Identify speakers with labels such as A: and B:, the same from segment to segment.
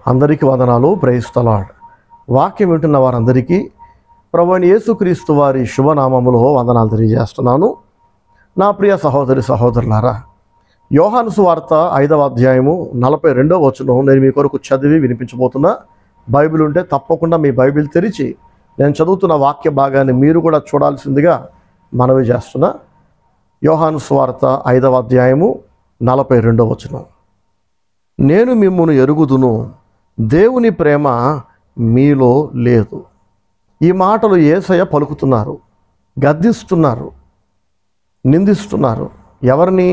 A: అందరికీ వందనాలు. Praise the lord. వాక్యం వింటున్న వారందరికీ ప్రభువైన యేసుక్రీస్తు వారి శుభనామములో వందనాలు తెలియజేస్తున్నాను. నా ప్రియ సహోదరి సహోదరులారా, యోహాను సువార్త 5వ అధ్యాయము 42వ వచనం నేను మీ కొరకు చదివి వినిపించబోతున్నా. బైబిల్ ఉంటే తప్పకుండా మీ బైబిల్ తెరిచి నేను చదువుతున్న వాక్య భాగాన్ని మీరు కూడా చూడాల్సిందిగా మనవి చేస్తున్నా. యోహాను సువార్త 5వ అధ్యాయము 42వ వచనం. నేను మిమ్మును ఎరుగుదును, దేవుని ప్రేమ మీలో లేదు. ఈ మాటలు యేసయ్య పలుకుతున్నారు, గద్దిస్తున్నారు, నిందిస్తున్నారు. ఎవరిని?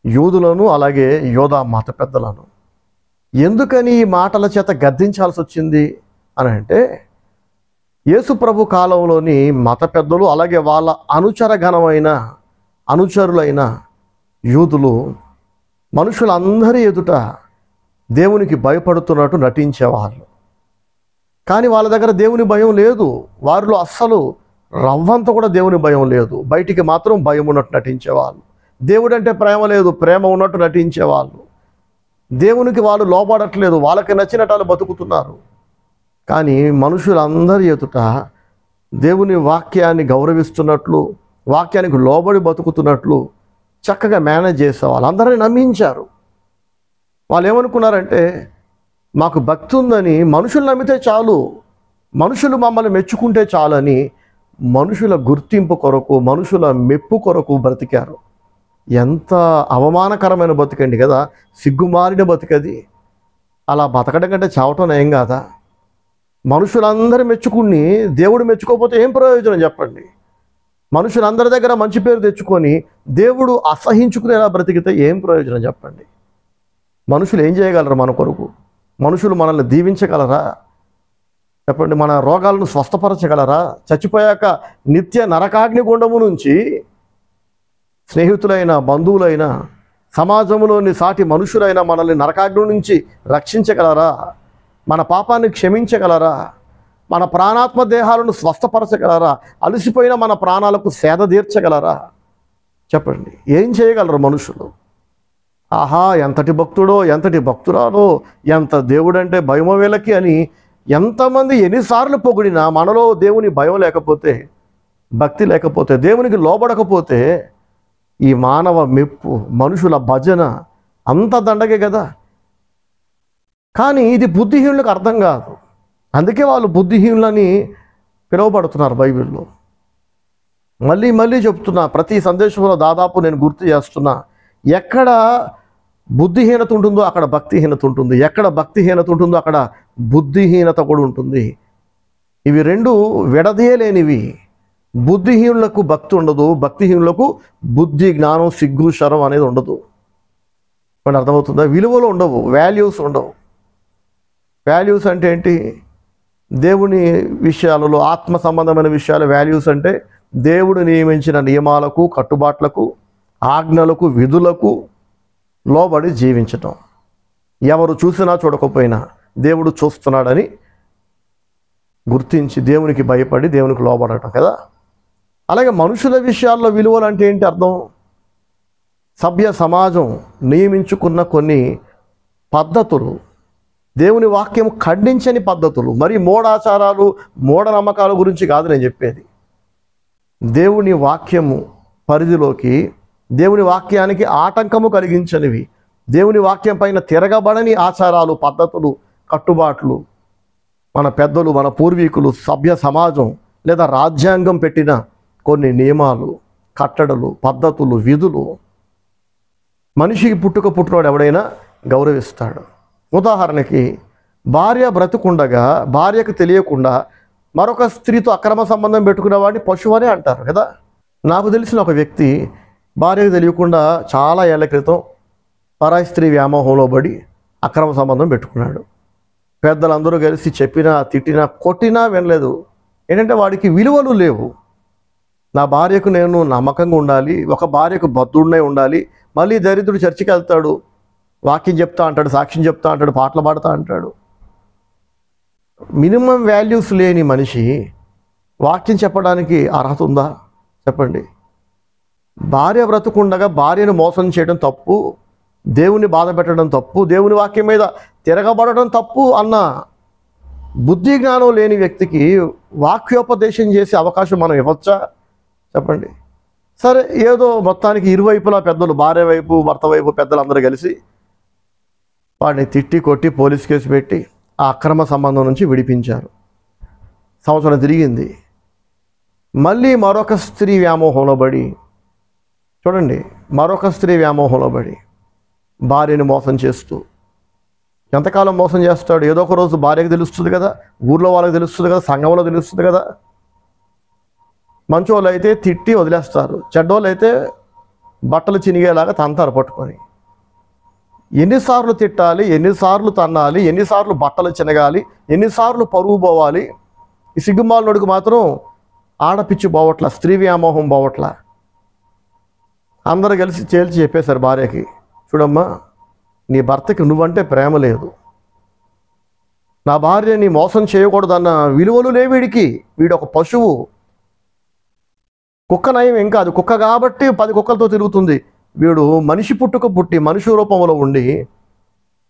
A: యూదులను, అలాగే యోధా మత పెద్దలను. ఎందుకని ఈ మాటల చేత గద్దించాల్సి వచ్చింది అని అంటే, యేసు ప్రభు కాలంలోని మత పెద్దలు అలాగే వాళ్ళ అనుచరులైన యూదులు మనుషులందరి ఎదుట దేవునికి భయపడుతున్నట్టు నటించేవాళ్ళు. కానీ వాళ్ళ దగ్గర దేవుని భయం లేదు. వారిలో అస్సలు రవ్వంత కూడా దేవుని భయం లేదు. బయటికి మాత్రం భయం ఉన్నట్టు నటించేవాళ్ళు. దేవుడు అంటే ప్రేమ లేదు, ప్రేమ ఉన్నట్టు నటించేవాళ్ళు. దేవునికి వాళ్ళు లోబడట్లేదు, వాళ్ళకి నచ్చినట్టు వాళ్ళు బతుకుతున్నారు. కానీ మనుషులందరి ఎదుట దేవుని వాక్యాన్ని గౌరవిస్తున్నట్లు, వాక్యానికి లోబడి బతుకుతున్నట్లు చక్కగా మేనేజ్ చేసేవాళ్ళు. అందరినీ నమ్మించారు. వాళ్ళు ఏమనుకున్నారంటే, మాకు భక్తి ఉందని మనుషులు నమ్మితే చాలు, మనుషులు మమ్మల్ని మెచ్చుకుంటే చాలని మనుషుల గుర్తింపు కొరకు, మనుషుల మెప్పు కొరకు బ్రతికారు. ఎంత అవమానకరమైన బతుకండి కదా, సిగ్గుమారిన బతుకది. అలా బతకడం కంటే చావటం ఏం కాదా? మనుషులందరూ మెచ్చుకుని దేవుడు మెచ్చుకోకపోతే ఏం ప్రయోజనం చెప్పండి? మనుషులందరి దగ్గర మంచి పేరు తెచ్చుకొని దేవుడు అసహించుకునేలా బ్రతికితే ఏం ప్రయోజనం చెప్పండి? మనుషులు ఏం చేయగలరు మన కొరకు? మనుషులు మనల్ని దీవించగలరా చెప్పండి? మన రోగాలను స్వస్థపరచగలరా? చచ్చిపోయాక నిత్య నరకాగ్ని గుండము నుంచి స్నేహితులైన, బంధువులైన, సమాజంలోని సాటి మనుషులైన మనల్ని నరకాగ్ని నుంచి రక్షించగలరా? మన పాపాన్ని క్షమించగలరా? మన ప్రాణాత్మ దేహాలను స్వస్థపరచగలరా? అలసిపోయిన మన ప్రాణాలకు సేద తీర్చగలరా? చెప్పండి, ఏం చేయగలరు మనుషులు? ఆహా, ఎంతటి భక్తుడో, ఎంతటి భక్తురాలో, ఎంత దేవుడంటే భయమో వీళ్ళకి అని ఎంతమంది ఎన్నిసార్లు పొగిడినా మనలో దేవుని భయం లేకపోతే, భక్తి లేకపోతే, దేవునికి లోబడకపోతే ఈ మానవ మెప్పు, మనుషుల భజన అంత దండగే కదా. కానీ ఇది బుద్ధిహీనులకు అర్థం కాదు. అందుకే వాళ్ళు బుద్ధిహీనులని పిలువబడుతున్నారు బైబిల్లో. మళ్ళీ చెప్తున్నా, ప్రతి సందేశంలో దాదాపు నేను గుర్తు చేస్తున్నా, ఎక్కడ బుద్ధిహీనత ఉంటుందో అక్కడ భక్తిహీనత ఉంటుంది, ఎక్కడ భక్తిహీనత ఉంటుందో అక్కడ బుద్ధిహీనత కూడా ఉంటుంది. ఇవి రెండు విడదీయలేనివి. బుద్ధిహీనులకు భక్తి ఉండదు, భక్తిహీనులకు బుద్ధి, జ్ఞానం, సిగ్గు, శరం అనేది ఉండదు. మనకు అర్థమవుతుందా? విలువలు ఉండవు, వాల్యూస్ ఉండవు. వాల్యూస్ అంటే ఏంటి? దేవుని విషయాలలో, ఆత్మ సంబంధమైన విషయాలు వాల్యూస్ అంటే దేవుడు నియమించిన నియమాలకు, కట్టుబాట్లకు, ఆజ్ఞలకు, విధులకు లోబడి జీవించటం. ఎవరు చూసినా చూడకపోయినా దేవుడు చూస్తున్నాడని గుర్తించి దేవునికి భయపడి దేవునికి లోబడటం కదా. అలాగే మనుషుల విషయాల్లో విలువలు అంటే ఏంటి అర్థం? సభ్య సమాజం నియమించుకున్న కొన్ని పద్ధతులు, దేవుని వాక్యం ఖండించని పద్ధతులు, మరి మూఢాచారాలు, మూఢనమ్మకాల గురించి కాదు నేను చెప్పేది. దేవుని వాక్యము పరిధిలోకి, దేవుని వాక్యానికి ఆటంకము కలిగించనివి, దేవుని వాక్యం పైన తిరగబడని ఆచారాలు, పద్ధతులు, కట్టుబాట్లు, మన పెద్దలు, మన పూర్వీకులు, సభ్య సమాజం లేదా రాజ్యాంగం పెట్టిన కొన్ని నియమాలు, కట్టడలు, పద్ధతులు, విధులు మనిషికి పుట్టుకున్నాడు ఎవడైనా గౌరవిస్తాడు. ఉదాహరణకి, భార్య బ్రతుకుండగా భార్యకు తెలియకుండా మరొక స్త్రీతో అక్రమ సంబంధం పెట్టుకునే వాడిని పశువు అని అంటారు కదా. నాకు తెలిసిన ఒక వ్యక్తి భార్యకు తెలియకుండా చాలా ఏళ్ల క్రితం పరాయి స్త్రీ వ్యామోహంలో పడి అక్రమ సంబంధం పెట్టుకున్నాడు. పెద్దలందరూ కలిసి చెప్పినా, తిట్టినా, కొట్టినా వినలేదు. ఏంటంటే వాడికి విలువలు లేవు. నా భార్యకు నేను నమ్మకంగా ఉండాలి, ఒక భార్యకు బద్ధుడినే ఉండాలి. మళ్ళీ దరిద్రుడు చర్చికి వెళ్తాడు, వాక్యం చెప్తా అంటాడు, సాక్ష్యం చెప్తా అంటాడు, పాటలు పాడుతూ అంటాడు. మినిమం వాల్యూస్ లేని మనిషి వాక్యం చెప్పడానికి అర్హత ఉందా చెప్పండి? భార్య బ్రతుకుండగా భార్యను మోసం చేయడం తప్పు, దేవుని బాధ పెట్టడం తప్పు, దేవుని వాక్యం మీద తిరగబడడం తప్పు అన్న బుద్ధి జ్ఞానం లేని వ్యక్తికి వాక్యోపదేశం చేసే అవకాశం మనం ఇవ్వచ్చా చెప్పండి? సరే, ఏదో మొత్తానికి ఇరువైపులా పెద్దలు, భార్య వైపు భర్త వైపు పెద్దలు అందరూ కలిసి వాడిని తిట్టి కొట్టి పోలీస్ కేసు పెట్టి ఆ అక్రమ సంబంధం నుంచి విడిపించారు. సంవత్సరం తిరిగింది, మళ్ళీ మరొక స్త్రీ వ్యామోహంలో పడి, చూడండి, మరొక స్త్రీ వ్యామోహంలో పడి భార్యని మోసం చేస్తూ, ఎంతకాలం మోసం చేస్తాడు? ఏదో ఒక రోజు భార్యకు తెలుస్తుంది కదా, ఊర్లో వాళ్ళకి తెలుస్తుంది కదా, సంఘంలో తెలుస్తుంది కదా. మంచోళ్ళు అయితే తిట్టి వదిలేస్తారు, చెడ్డోళ్ళు అయితే బట్టలు చినిగేలాగా తంతారు పట్టుకొని. ఎన్నిసార్లు తిట్టాలి, ఎన్నిసార్లు తన్నాలి, ఎన్నిసార్లు బట్టలు చినగాలి, ఎన్నిసార్లు పరువు పోవాలి? ఈ సిగ్గుమాలినోడికి మాత్రం ఆడపిచ్చి పోవట్ల, స్త్రీ వ్యామోహం పోవట్ల. అందరూ కలిసి చేల్చి చెప్పేశారు భార్యకి, చూడమ్మా, నీ భర్తకి నువ్వంటే ప్రేమ లేదు, నా భార్యని మోసం చేయకూడదన్న విలువలు లేవు వీడికి, వీడు ఒక పశువు. కుక్క నయం ఏం కాదు, కుక్క కాబట్టి 10 కుక్కలతో తిరుగుతుంది. వీడు మనిషి పుట్టుక పుట్టి మనిషి రూపంలో ఉండి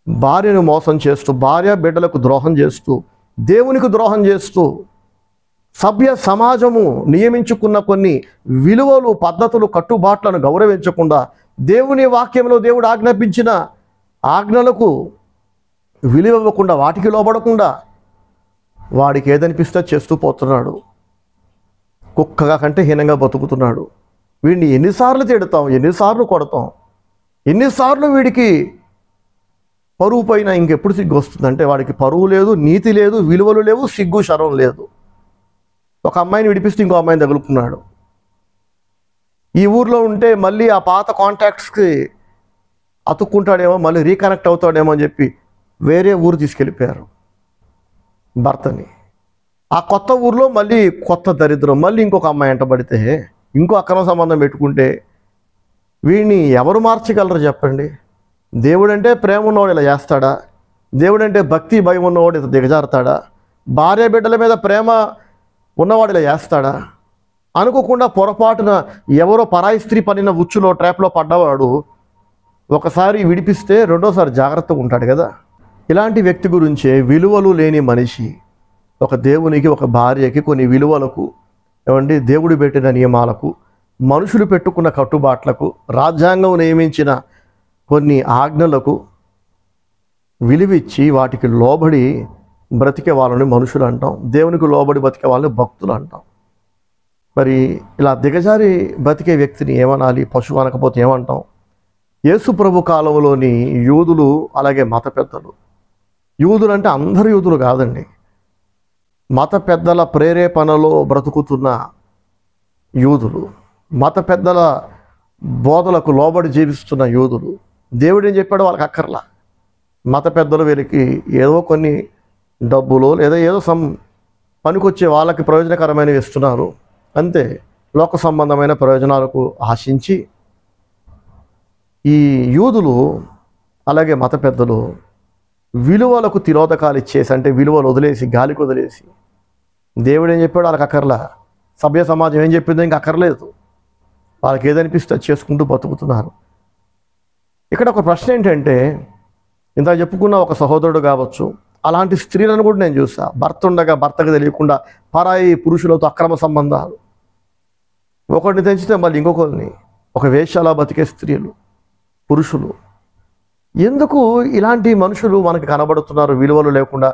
A: భార్యను మోసం చేస్తూ, భార్య బిడ్డలకు ద్రోహం చేస్తూ, దేవునికి ద్రోహం చేస్తూ, సభ్య సమాజము నియమించుకున్న కొన్ని విలువలు, పద్ధతులు, కట్టుబాట్లను గౌరవించకుండా, దేవుని వాక్యంలో దేవుడు ఆజ్ఞాపించిన ఆజ్ఞలకు విలువ ఇవ్వకుండా, వాటికి లోబడకుండా వాడికి ఏదనిపిస్తే చేస్తూ పోతున్నాడు. కుక్కగా కంటే హీనంగా బతుకుతున్నాడు. వీడిని ఎన్నిసార్లు తిడతాం, ఎన్నిసార్లు కొడతాం, ఎన్నిసార్లు వీడికి పరువు పైన ఇంకెప్పుడు సిగ్గు వస్తుందంటే, వాడికి పరువు లేదు, నీతి లేదు, విలువలు లేవు, సిగ్గు శరం లేదు. ఒక అమ్మాయిని విడిపిస్తే ఇంకో అమ్మాయిని తగులుకున్నాడు. ఈ ఊర్లో ఉంటే మళ్ళీ ఆ పాత కాంటాక్ట్స్కి అతుక్కుంటాడేమో, మళ్ళీ రీకనెక్ట్ అవుతాడేమో అని చెప్పి వేరే ఊరు తీసుకెళ్ళిపోయారు భర్తని. ఆ కొత్త ఊర్లో మళ్ళీ కొత్త దరిద్రం, మళ్ళీ ఇంకొక అమ్మాయి వెంటబడితే, ఇంకో అక్రమ సంబంధం పెట్టుకుంటే వీడిని ఎవరు మార్చగలరు చెప్పండి? దేవుడంటే ప్రేమ ఉన్నవాడు ఇలా చేస్తాడా? దేవుడంటే భక్తి భయం ఉన్నవాడు ఇలా దిగజారుతాడా? భార్య బిడ్డల మీద ప్రేమ ఉన్నవాడు ఇలా చేస్తాడా? అనుకోకుండా పొరపాటున ఎవరో పరాయి స్త్రీ పనిన ఉచ్చులో ట్రాప్లో పడ్డవాడు ఒకసారి విడిపిస్తే రెండోసారి జాగ్రత్తగా ఉంటాడు కదా. ఇలాంటి వ్యక్తి గురించే విలువలు లేని మనిషి ఒక దేవునికి, ఒక భార్యకి, కొన్ని విలువలకు, ఏమండి, దేవుడు పెట్టిన నియమాలకు, మనుషులు పెట్టుకున్న కట్టుబాట్లకు, రాజ్యాంగం నియమించిన కొన్ని ఆజ్ఞలకు విలువిచ్చి వాటికి లోబడి బ్రతికే వాళ్ళని మనుషులు అంటాం, దేవునికి లోబడి బతికే వాళ్ళని భక్తులు అంటాం. మరి ఇలా దిగజారి బతికే వ్యక్తిని ఏమనాలి? పశువు అనకపోతే ఏమంటాం? యేసు ప్రభు కాలంలోని యూదులు, అలాగే మత పెద్దలు, యూదులు అంటే అందరు యూదులు కాదండి, మత పెద్దల ప్రేరేపణలో బ్రతుకుతున్న యూదులు, మత పెద్దల బోధలకు లోబడి జీవిస్తున్న యూదులు. దేవుడు ఏం చెప్పాడో వాళ్ళకి అక్కర్లా. మత పెద్దలు వీరికి ఏదో కొన్ని డబ్బులో లేదా ఏదో పనికొచ్చే వాళ్ళకి ప్రయోజనకరమైనవి ఇస్తున్నారు అంతే. లోక సంబంధమైన ప్రయోజనాలకు ఆశించి ఈ యూదులు, అలాగే మత పెద్దలు విలువలకు తిరోధకాలు ఇచ్చేసి, అంటే విలువలు వదిలేసి, గాలికి వదిలేసి, దేవుడు ఏం చెప్పాడు వాళ్ళకి అక్కర్లా, సభ్య సమాజం ఏం చెప్పిందో ఇంకా అక్కర్లేదు, వాళ్ళకి ఏదనిపిస్తే చేసుకుంటూ బతుకుతున్నారు. ఇక్కడ ఒక ప్రశ్న ఏంటంటే, ఇంత చెప్పుకున్న ఒక సహోదరుడు కావచ్చు, అలాంటి స్త్రీలను కూడా నేను చూసా. భర్త ఉండగా భర్తకు తెలియకుండా పరాయి పురుషులతో అక్రమ సంబంధాలు, ఒకరిని తెంచితే మళ్ళీ ఇంకొకరిని, ఒక వేశ్యలా బతికే స్త్రీలు, పురుషులు. ఎందుకు ఇలాంటి మనుషులు మనకు కనబడుతున్నారు విలువలు లేకుండా?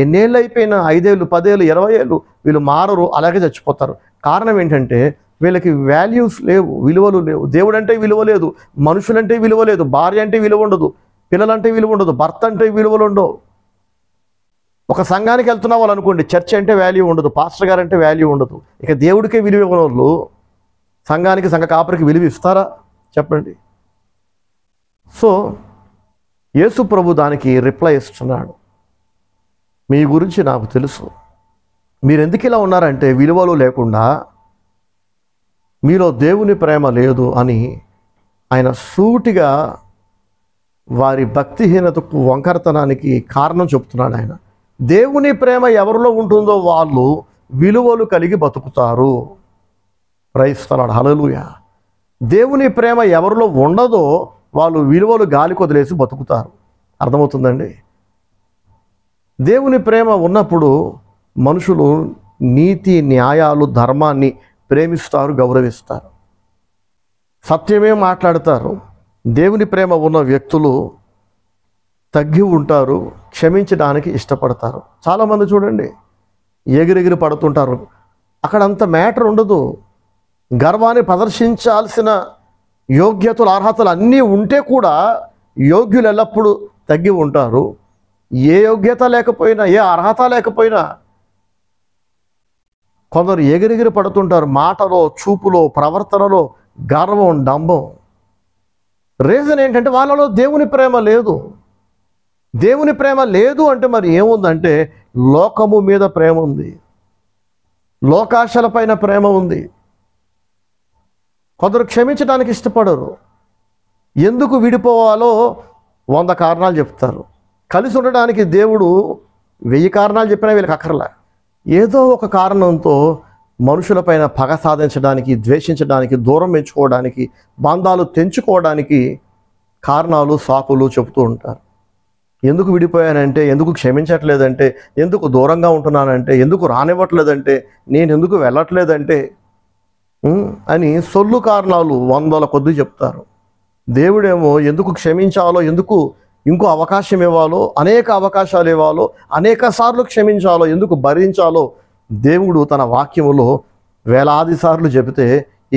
A: ఎన్నేళ్ళు అయిపోయినా, 5 ఏళ్ళు, 10 ఏళ్ళు, 20 ఏళ్ళు వీళ్ళు మారరు, అలాగే చచ్చిపోతారు. కారణం ఏంటంటే వీళ్ళకి వాల్యూస్ లేవు, విలువలు లేవు. దేవుడు అంటే విలువ లేదు, మనుషులంటే విలువ లేదు, భార్య అంటే విలువ ఉండదు, పిల్లలంటే విలువ ఉండదు, భర్త అంటే విలువలు ఉండవు. ఒక సంఘానికి వెళ్తున్న వాళ్ళు అనుకోండి, చర్చ్ అంటే వాల్యూ ఉండదు, పాస్టర్ గారు అంటే వాల్యూ ఉండదు. ఇక దేవుడికే విలువ ఇవ్వని వాళ్ళు సంఘానికి, సంఘ కాపరికి విలువ ఇస్తారా చెప్పండి? సో యేసు ప్రభు దానికి రిప్లై ఇస్తున్నాడు, మీ గురించి నాకు తెలుసు, మీరు ఎందుకు ఇలా ఉన్నారంటే విలువలు లేకుండా, మీలో దేవుని ప్రేమ లేదు అని ఆయన సూటిగా వారి భక్తిహీనతకు, వంకరతనానికి కారణం చెప్తున్నాడు. ఆయన దేవుని ప్రేమ ఎవరిలో ఉంటుందో వాళ్ళు విలువలు కలిగి బతుకుతారు. క్రైస్తవుడు హల్లెలూయా. దేవుని ప్రేమ ఎవరిలో ఉండదో వాళ్ళు విలువలు గాలికి వదిలేసి బతుకుతారు. అర్థమవుతుందండి? దేవుని ప్రేమ ఉన్నప్పుడు మనుషులు నీతి న్యాయాలు ధర్మాన్ని ప్రేమిస్తారు, గౌరవిస్తారు, సత్యమే మాట్లాడతారు. దేవుని ప్రేమ ఉన్న వ్యక్తులు తగ్గి ఉంటారు, క్షమించడానికి ఇష్టపడతారు. చాలామంది చూడండి ఎగిరెగిరి పడుతుంటారు, అక్కడంత మ్యాటర్ ఉండదు. గర్వాన్ని ప్రదర్శించాల్సిన యోగ్యతలు అర్హతలు అన్నీ ఉంటే కూడా యోగ్యులు ఎల్లప్పుడూ తగ్గి ఉంటారు. ఏ యోగ్యత లేకపోయినా, ఏ అర్హత లేకపోయినా కొందరు ఎగిరెగిరి పడుతుంటారు. మాటలో, చూపులో, ప్రవర్తనలో గర్వం, డంబం. రీజన్ ఏంటంటే వాళ్ళలో దేవుని ప్రేమ లేదు. దేవుని ప్రేమ లేదు అంటే మరి ఏముందంటే లోకము మీద ప్రేమ ఉంది, లోకాశలపైన ప్రేమ ఉంది. కొందరు క్షమించడానికి ఇష్టపడరు. ఎందుకు విడిపోవాలో 100 కారణాలు చెప్తారు. కలిసి ఉండడానికి దేవుడు 1000 కారణాలు చెప్పినా వీళ్ళకి అక్కర్లే. ఏదో ఒక కారణంతో మనుషులపైన పగ సాధించడానికి, ద్వేషించడానికి, దూరం పెంచుకోవడానికి, బంధాలు తెంచుకోవడానికి కారణాలు, సాకులు చెబుతూ ఉంటారు. ఎందుకు విడిపోయానంటే, ఎందుకు క్షమించట్లేదంటే, ఎందుకు దూరంగా ఉంటున్నానంటే, ఎందుకు రానివ్వట్లేదంటే, నేను ఎందుకు వెళ్ళట్లేదంటే అని సొల్లు కారణాలు 100ల కొద్దీ చెప్తారు. దేవుడేమో ఎందుకు క్షమించాలో, ఎందుకు ఇంకో అవకాశం ఇవ్వాలో, అనేక అవకాశాలు ఇవ్వాలో, అనేక సార్లు క్షమించాలో, ఎందుకు భరించాలో దేవుడు తన వాక్యములో వేలాది సార్లు చెబితే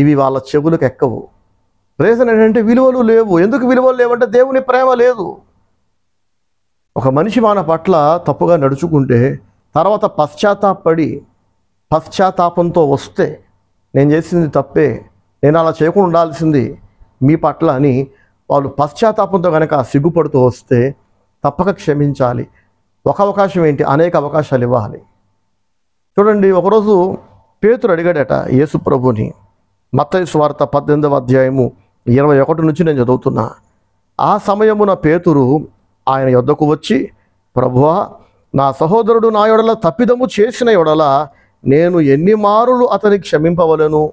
A: ఇవి వాళ్ళ చెవులకు ఎక్కవు. రీజన్ ఏంటంటే విలువలు లేవు. ఎందుకు విలువలు లేవంటే దేవుని ప్రేమ లేదు. ఒక మనిషి మన పట్ల తప్పుగా నడుచుకుంటే తర్వాత పశ్చాత్తాపంతో వస్తే, నేను చేసింది తప్పే, నేను అలా చేయకుండా ఉండాల్సింది మీ పట్ల అని వాళ్ళు పశ్చాత్తాపంతో కనుక సిగ్గుపడుతూ వస్తే తప్పక క్షమించాలి. ఒక అవకాశం ఏంటి, అనేక అవకాశాలు ఇవ్వాలి. చూడండి, ఒకరోజు పేతురు అడిగాడట యేసు ప్రభుని. మత్తయి సువార్త 18వ అధ్యాయము 21 నుంచి నేను చదువుతున్నా. ఆ సమయమున పేతురు ఆయన యొద్దకు వచ్చి, ప్రభువా, నా సహోదరుడు నా యొడల తప్పిదము చేసిన యొడల నేను ఎన్ని మారులు అతని క్షమింపవలను?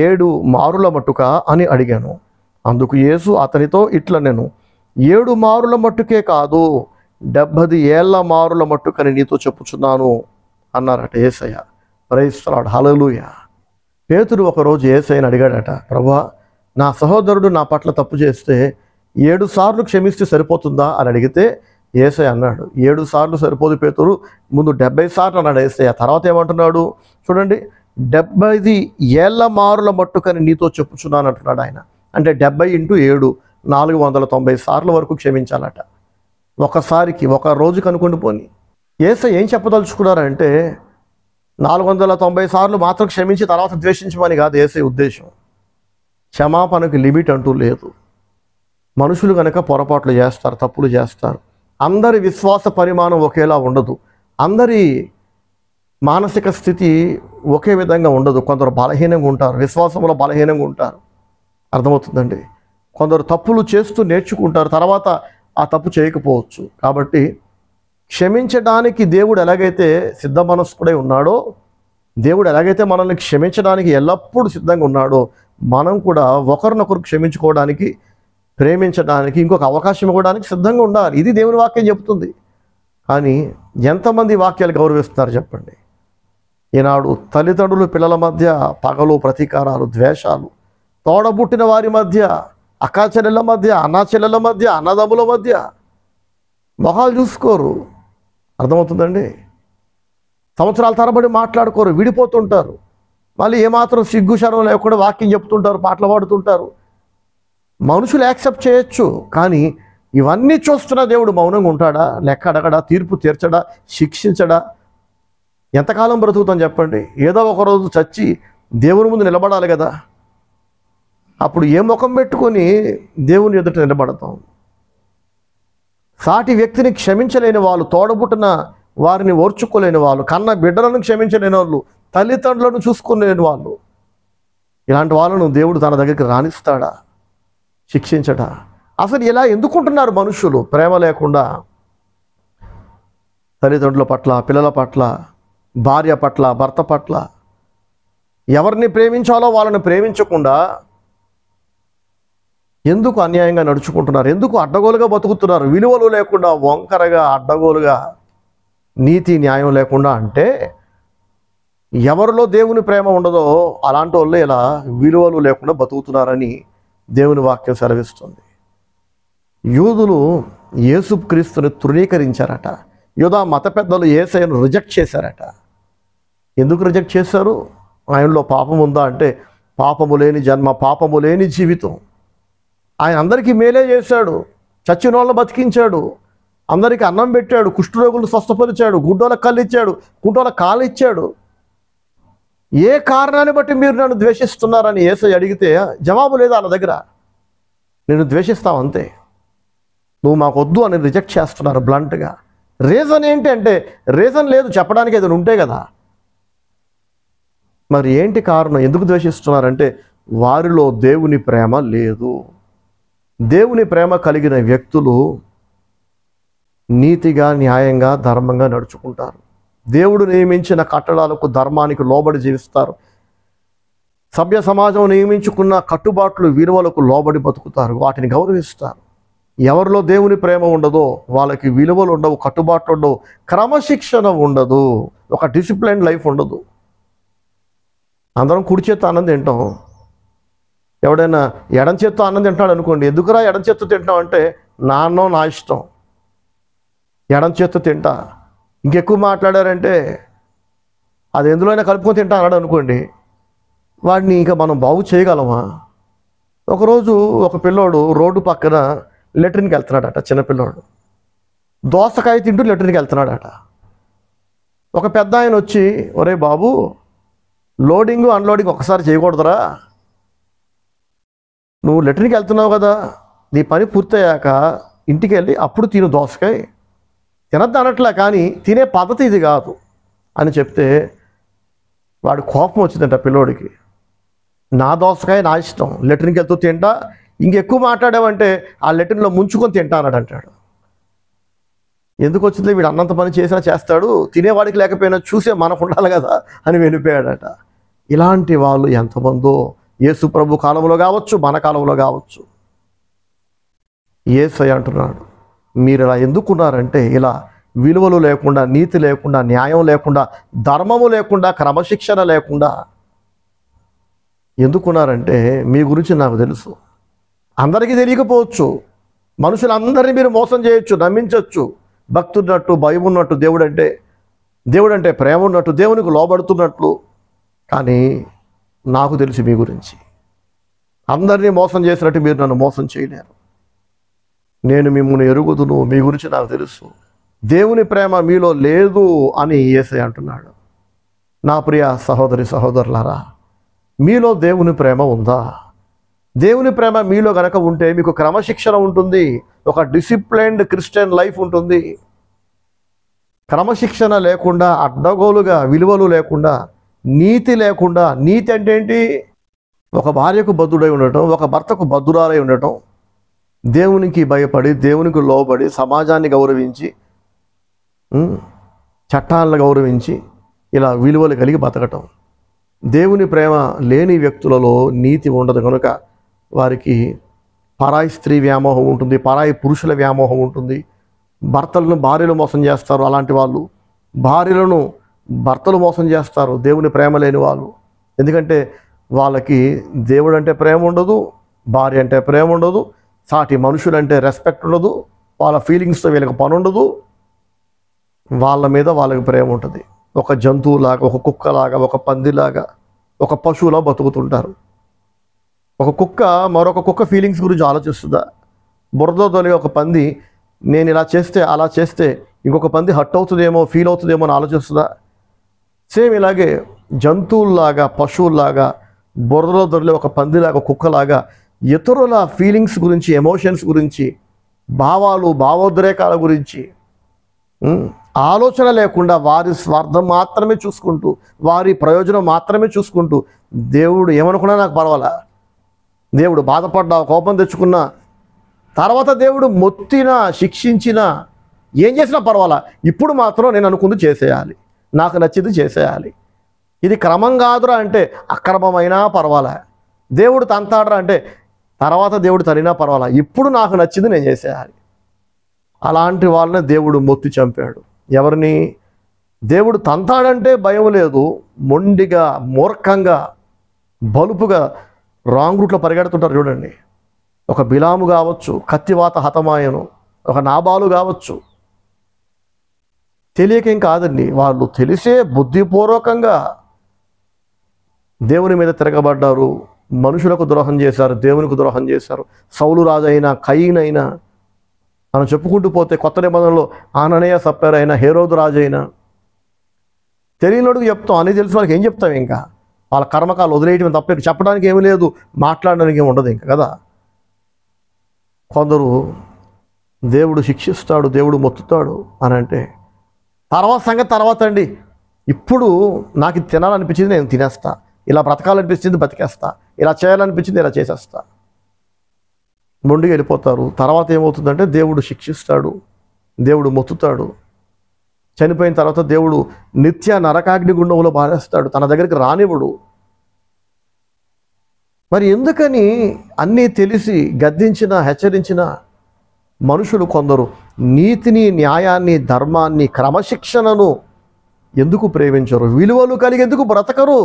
A: 7 మారుల మట్టుక అని అడిగాను. అందుకు యేసు అతనితో ఇట్లనెను, 7 మారుల మట్టుకే కాదు, 70 ఏళ్ల మారుల మట్టుకని నీతో చెప్పుచున్నాను అన్నారట యేసయ్య. ప్రైజ్ ది లార్డ్, హల్లెలూయా. పేతురు ఒకరోజు యేసయ్యని అడిగాడట, ప్రభువా, నా సహోదరుడు నా పట్ల తప్పు చేస్తే 7 సార్లు క్షమిస్తే సరిపోతుందా అని అడిగితే యేసయ్య అన్నాడు, 7 సార్లు సరిపోదు పేతురు, ముందు 70 సార్లు అన్నాడు యేసయ్య. తర్వాత ఏమంటున్నాడు చూడండి, 70 ఏళ్ల మారుల మట్టుకని నీతో చెప్పుచున్నాను అంటున్నాడు ఆయన. అంటే 70 × 7 490 సార్ల వరకు క్షమించాలట. ఒకసారికి, ఒక రోజుకి అనుకోండి పోని. యేసయ్య ఏం చెప్పదలుచుకున్నారంటే 490 సార్లు మాత్రం క్షమించి తర్వాత ద్వేషించమని కాదు యేసయ్య ఉద్దేశం. క్షమాపణకు లిమిట్ అంటూ లేదు. మనుషులు కనుక పొరపాట్లు చేస్తారు, తప్పులు చేస్తారు. అందరి విశ్వాస పరిమాణం ఒకేలా ఉండదు. అందరి మానసిక స్థితి ఒకే విధంగా ఉండదు. కొందరు బలహీనంగా ఉంటారు, విశ్వాసంలో బలహీనంగా ఉంటారు. అర్థమవుతుందండి. కొందరు తప్పులు చేస్తూ నేర్చుకుంటారు, తర్వాత ఆ తప్పు చేయకపోవచ్చు. కాబట్టి క్షమించడానికి దేవుడు ఎలాగైతే సిద్ధ మనస్కుడై ఉన్నాడో, దేవుడు ఎలాగైతే మనల్ని క్షమించడానికి ఎల్లప్పుడూ సిద్ధంగా ఉన్నాడో, మనం కూడా ఒకరినొకరు క్షమించుకోవడానికి, ప్రేమించడానికి, ఇంకొక అవకాశం ఇవ్వడానికి సిద్ధంగా ఉండాలి. ఇది దేవుని వాక్యం చెప్తుంది. కానీ ఎంతమంది వాక్యాలు గౌరవిస్తున్నారు చెప్పండి? ఈనాడు తల్లిదండ్రులు పిల్లల మధ్య పగలు, ప్రతీకారాలు, ద్వేషాలు, తోడబుట్టిన వారి మధ్య, అక్కా చెల్లెళ్ళ మధ్య, అన్నా చెల్లెళ్ళ మధ్య, అన్నదమ్ముల మధ్య మొహాలు చూసుకోరు. అర్థమవుతుందండి. సంవత్సరాల తరబడి మాట్లాడుకోరు, విడిపోతుంటారు. మళ్ళీ ఏమాత్రం సిగ్గు శరం లేకుండా వాక్యం చెప్తుంటారు, పాటలు పాడుతుంటారు. మనుషులు యాక్సెప్ట్ చేయొచ్చు, కానీ ఇవన్నీ చూస్తున్న దేవుడు మౌనంగా ఉంటాడా? లెక్క అడగడా? తీర్పు తీర్చడా? శిక్షించడా? ఎంతకాలం బ్రతుకుతాం చెప్పండి? ఏదో ఒకరోజు చచ్చి దేవుని ముందు నిలబడాలి కదా. అప్పుడు ఏ ముఖం పెట్టుకొని దేవుని ఎదుట నిలబడతాం? సాటి వ్యక్తిని క్షమించలేని వాళ్ళు, తోడబుట్టిన వారిని ఓర్చుకోలేని వాళ్ళు, కన్న బిడ్డలను క్షమించలేని వాళ్ళు, తల్లిదండ్రులను చూసుకోలేని వాళ్ళు, ఇలాంటి వాళ్ళను దేవుడు తన దగ్గరికి రాణిస్తాడా? శిక్షించడా? అసలు ఇలా ఎందుకుంటున్నారు మనుషులు? ప్రేమ లేకుండా తల్లిదండ్రుల పట్ల, పిల్లల పట్ల, భార్య పట్ల, భర్త పట్ల, ఎవరిని ప్రేమించాలో వాళ్ళని ప్రేమించకుండా ఎందుకు అన్యాయంగా నడుచుకుంటున్నారు? ఎందుకు అడ్డగోలుగా బతుకుతున్నారు? విలువలు లేకుండా వంకరగా, అడ్డగోలుగా నీతి న్యాయం లేకుండా అంటే ఎవరిలో దేవుని ప్రేమ ఉండదో అలాంటి వాళ్ళు ఇలా విలువలు లేకుండా బతుకుతున్నారని దేవుని వాక్యం సెలవిస్తుంది. యూదులు యేసుక్రీస్తుని తృణీకరించారట. యూదా మత పెద్దలు యేసయ్యను రిజెక్ట్ చేశారట. ఎందుకు రిజెక్ట్ చేశారు? ఆయనలో పాపం ఉందా అంటే పాపము లేని జన్మ, పాపము లేని జీవితం. ఆయన అందరికీ మేలే చేశాడు, చచ్చిన వాళ్ళని బతికించాడు, అందరికీ అన్నం పెట్టాడు, కుష్ఠరోగులను స్వస్థపరిచాడు, గుడ్డోళ్ళకి కళ్ళు ఇచ్చాడు, కుంటోళ్ళకి కాళ్ళు ఇచ్చాడు. ఏ కారణాన్ని బట్టి మీరు నన్ను ద్వేషిస్తున్నారని యేసయ్య అడిగితే జవాబు లేదు వాళ్ళ దగ్గర. నేను ద్వేషిస్తావు అంతే, నువ్వు మాకు వద్దు అని రిజెక్ట్ చేస్తున్నారు బ్లంట్గా. రీజన్ ఏంటి అంటే రీజన్ లేదు చెప్పడానికి, ఏదైనా ఉంటే కదా. మరి ఏంటి కారణం? ఎందుకు ద్వేషిస్తున్నారంటే వారిలో దేవుని ప్రేమ లేదు. దేవుని ప్రేమ కలిగిన వ్యక్తులు నీతిగా, న్యాయంగా, ధర్మంగా నడుచుకుంటారు. దేవుడు నియమించిన కట్టడాలకు, ధర్మానికి లోబడి జీవిస్తారు. సభ్య సమాజం నియమించుకున్న కట్టుబాట్లు, విలువలకు లోబడి బతుకుతారు, వాటిని గౌరవిస్తారు. ఎవరిలో దేవుని ప్రేమ ఉండదో వాళ్ళకి విలువలు ఉండవు, కట్టుబాట్లు ఉండవు, క్రమశిక్షణ ఉండదు, ఒక డిసిప్లైన్ లైఫ్ ఉండదు. అందరం కుడి చేత్తో అన్నం తింటాం, ఎవడైనా ఎడం చేత్తో అన్నం తింటాడు అనుకోండి, ఎందుకురా ఎడం చేత్తో తింటాం అంటే నా అన్నం నా ఇష్టం, ఎడం చేత్తో తింటా. ఇంకెక్కువ మాట్లాడారంటే అది ఎందులోనైనా కలుపుకొని తింటా అన్నాడు అనుకోండి, వాడిని ఇంకా మనం బాగు చేయగలమా? ఒకరోజు ఒక పిల్లోడు రోడ్డు పక్కన లెట్రిన్కి వెళ్తున్నాడట. చిన్నపిల్లోడు దోసకాయ తింటూ లెట్రిన్కి వెళ్తున్నాడట. ఒక పెద్ద ఆయన వచ్చి, ఒరే బాబు, లోడింగ్ అన్లోడింగ్ ఒకసారి చేయకూడదురా, నువ్వు లెట్రిన్కి వెళ్తున్నావు కదా, నీ పని పూర్తయ్యాక ఇంటికి వెళ్ళి అప్పుడు తిను దోసకాయ, తినద్దు అనట్లే కానీ తినే పద్ధతి ఇది కాదు అని చెప్తే వాడు కోపం వచ్చిందంట పిల్లోడికి. నా దోసకాయ నా ఇష్టం, లెట్రిన్కి వెళ్తూ తింటా, ఇంకెక్కువ మాట్లాడావంటే ఆ లెట్రిన్లో ముంచుకొని తింటా అన్నాడు అంటాడు. ఎందుకు వచ్చింది, వీడు అన్నంత పని చేసినా చేస్తాడు, తినేవాడికి లేకపోయినా చూసే మనకు ఉండాలి కదా అని వెళ్ళిపోయాడట. ఇలాంటి వాళ్ళు ఎంతమందో యేసు ప్రభు కాలంలో కావచ్చు, మన కాలంలో కావచ్చు. యేసయ్య అంటున్నాడు, మీరు ఇలా ఎందుకున్నారంటే ఇలా విలువలు లేకుండా, నీతి లేకుండా, న్యాయం లేకుండా, ధర్మము లేకుండా, క్రమశిక్షణ లేకుండా ఎందుకున్నారంటే మీ గురించి నాకు తెలుసు. అందరికీ తెలియకపోవచ్చు, మనుషులందరినీ మీరు మోసం చేయొచ్చు, నమ్మించవచ్చు, భక్తున్నట్టు, భయం ఉన్నట్టు, దేవుడంటే ప్రేమ ఉన్నట్టు, దేవునికి లోబడుతున్నట్లు. కానీ నాకు తెలుసు మీ గురించి. అందరినీ మోసం చేసినట్టు మీరు నన్ను మోసం చేయలేరు. నేను మిమ్మల్ని ఎరుగుదును, మీ గురించి నాకు తెలుసు. దేవుని ప్రేమ మీలో లేదు అని యేసయ్య అంటున్నాడు. నా ప్రియ సహోదరి సహోదరులారా, మీలో దేవుని ప్రేమ ఉందా? దేవుని ప్రేమ మీలో గనక ఉంటే మీకు క్రమశిక్షణ ఉంటుంది, ఒక డిసిప్లైన్డ్ క్రిస్టియన్ లైఫ్ ఉంటుంది. క్రమశిక్షణ లేకుండా, అడ్డగోలుగా, విలువలు లేకుండా, నీతి లేకుండా. నీతి అంటే ఏంటి? ఒక భార్యకు బద్ధుడై ఉండటం, ఒక భర్తకు బద్ధురాలై ఉండటం, దేవునికి భయపడి, దేవునికి లోబడి, సమాజాన్ని గౌరవించి, చట్టాలను గౌరవించి, ఇలా విలువలు కలిగి బతకటం. దేవుని ప్రేమ లేని వ్యక్తులలో నీతి ఉండదు కనుక వారికి పరాయి స్త్రీ వ్యామోహం ఉంటుంది, పరాయి పురుషుల వ్యామోహం ఉంటుంది. భర్తలను భార్యలు మోసం చేస్తారు, అలాంటి వాళ్ళు. భార్యలను భర్తలు మోసం చేస్తారు, దేవుని ప్రేమ లేని వాళ్ళు. ఎందుకంటే వాళ్ళకి దేవుడు అంటే ప్రేమ ఉండదు, భార్య అంటే ప్రేమ ఉండదు, సాటి మనుషులంటే రెస్పెక్ట్ ఉండదు, వాళ్ళ ఫీలింగ్స్తో వీళ్ళకి పని ఉండదు, వాళ్ళ మీద వాళ్ళకి ప్రేమ ఉంటుంది. ఒక జంతువులాగా, ఒక కుక్కలాగా, ఒక పందిలాగా, ఒక పశువులా బతుకుతుంటారు. ఒక కుక్క మరొక కుక్క ఫీలింగ్స్ గురించి ఆలోచిస్తుందా? బురదలో తొలిగే ఒక పంది నేను ఇలా చేస్తే, అలా చేస్తే ఇంకొక పంది హట్ అవుతుందేమో, ఫీల్ అవుతుందేమో అని ఆలోచిస్తుందా? సేమ్ ఇలాగే జంతువుల్లాగా, పశువుల్లాగా, బురదలో దొరికే ఒక పందిలాగా, కుక్కలాగా ఇతరుల ఫీలింగ్స్ గురించి, ఎమోషన్స్ గురించి, భావాలు, భావోద్రేకాల గురించి ఆలోచన లేకుండా వారి స్వార్థం మాత్రమే చూసుకుంటూ, వారి ప్రయోజనం మాత్రమే చూసుకుంటూ, దేవుడు ఏమనుకున్నా నాకు పర్వాలా, దేవుడు బాధపడ్డా, కోపం తెచ్చుకున్నా, తర్వాత దేవుడు మొత్తినా, శిక్షించినా, ఏం చేసినా పర్వాలా, ఇప్పుడు మాత్రం నేను అనుకుంది చేసేయాలి, నాకు నచ్చింది చేసేయాలి. ఇది క్రమం కాదురా అంటే అక్రమమైనా పర్వాలా, దేవుడు తంతాడరా అంటే తర్వాత దేవుడు తనినా పర్వాలా, ఇప్పుడు నాకు నచ్చింది నేను చేసేయాలి. అలాంటి వాళ్ళని దేవుడు మొత్తి చంపాడు. ఎవరిని? దేవుడు తంతాడంటే భయం లేదు. మొండిగా, మూర్ఖంగా, బలుపుగా రాంగ్ రూట్లో పరిగెడుతుంటారు చూడండి. ఒక బిలాము కావచ్చు, కత్తివాత హతమాయను, ఒక నాబాలు కావచ్చు. తెలియకేం కాదండి, వాళ్ళు తెలిసే బుద్ధిపూర్వకంగా దేవుని మీద తిరగబడ్డారు, మనుషులకు ద్రోహం చేశారు, దేవునికి ద్రోహం చేశారు. సౌలు రాజైనా, కయీన్ అయినా, మనం చెప్పుకుంటూ పోతే కొత్త నిబంధనలో ఆననీయ, సప్పెరైనా, హేరోదు రాజైనా, తెలియనోడికి చెప్తాం, అన్నీ తెలిసిన వాళ్ళకి ఏం చెప్తాం? ఇంకా వాళ్ళ కర్మకాలు వదిలేయటం తప్ప చెప్పడానికి ఏమీ లేదు, మాట్లాడడానికి ఏమి ఉండదు ఇంకా కదా. కొందరు దేవుడు శిక్షిస్తాడు, దేవుడు మొత్తుతాడు అని అంటే తర్వాత సంగతి తర్వాత అండి. ఇప్పుడు నాకు ఇది తినాలనిపించింది, నేను తినేస్తా. ఇలా బ్రతకాలనిపించింది, బతికేస్తా. ఇలా చేయాలనిపించింది, ఇలా చేసేస్తా. మొండిగా వెళ్ళిపోతారు. తర్వాత ఏమవుతుందంటే దేవుడు శిక్షిస్తాడు, దేవుడు మొత్తుతాడు. చనిపోయిన తర్వాత దేవుడు నిత్య నరకాగ్ని గుండంలో బారేస్తాడు, తన దగ్గరికి రానివ్వడు. మరి ఎందుకని అన్నీ తెలిసి గద్దించిన, హెచ్చరించిన మనుషులు కొందరు నీతిని, న్యాయాన్ని, ధర్మాన్ని, క్రమశిక్షణను ఎందుకు ప్రేమించరు? విలువలు కలిగి ఎందుకు బ్రతకరు?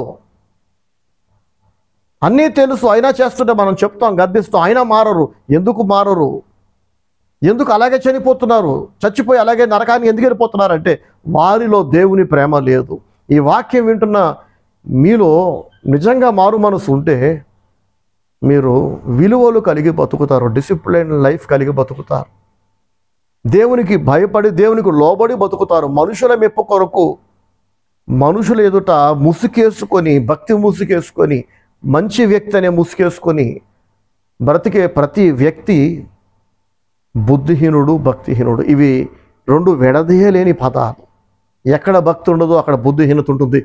A: అన్నీ తెలుసు అయినా చేస్తుంటే మనం చెప్తాం, గద్దిస్తాం, అయినా మారరు. ఎందుకు మారరు? ఎందుకు అలాగే చనిపోతున్నారు? చచ్చిపోయి అలాగే నరకానికి ఎందుకు వెళ్ళిపోతున్నారంటే వారిలో దేవుని ప్రేమ లేదు. ఈ వాక్యం వింటున్న మీలో నిజంగా మారు మనసు ఉంటే మీరు విలువలు కలిగి బతుకుతారు, డిసిప్లిన్ లైఫ్ కలిగి బతుకుతారు, దేవునికి భయపడి, దేవునికి లోబడి బతుకుతారు. మనుషుల మెప్పు కొరకు, మనుషుల ఎదుట ముసుకేసుకొని, భక్తి ముసుకేసుకొని, మంచి వ్యక్తి అనే ముసుకేసుకొని బ్రతికే ప్రతి వ్యక్తి బుద్ధిహీనుడు, భక్తిహీనుడు. ఇవి రెండు విడదీయలేని పదాలు. ఎక్కడ భక్తి ఉండదో అక్కడ బుద్ధిహీనత ఉంటుంది,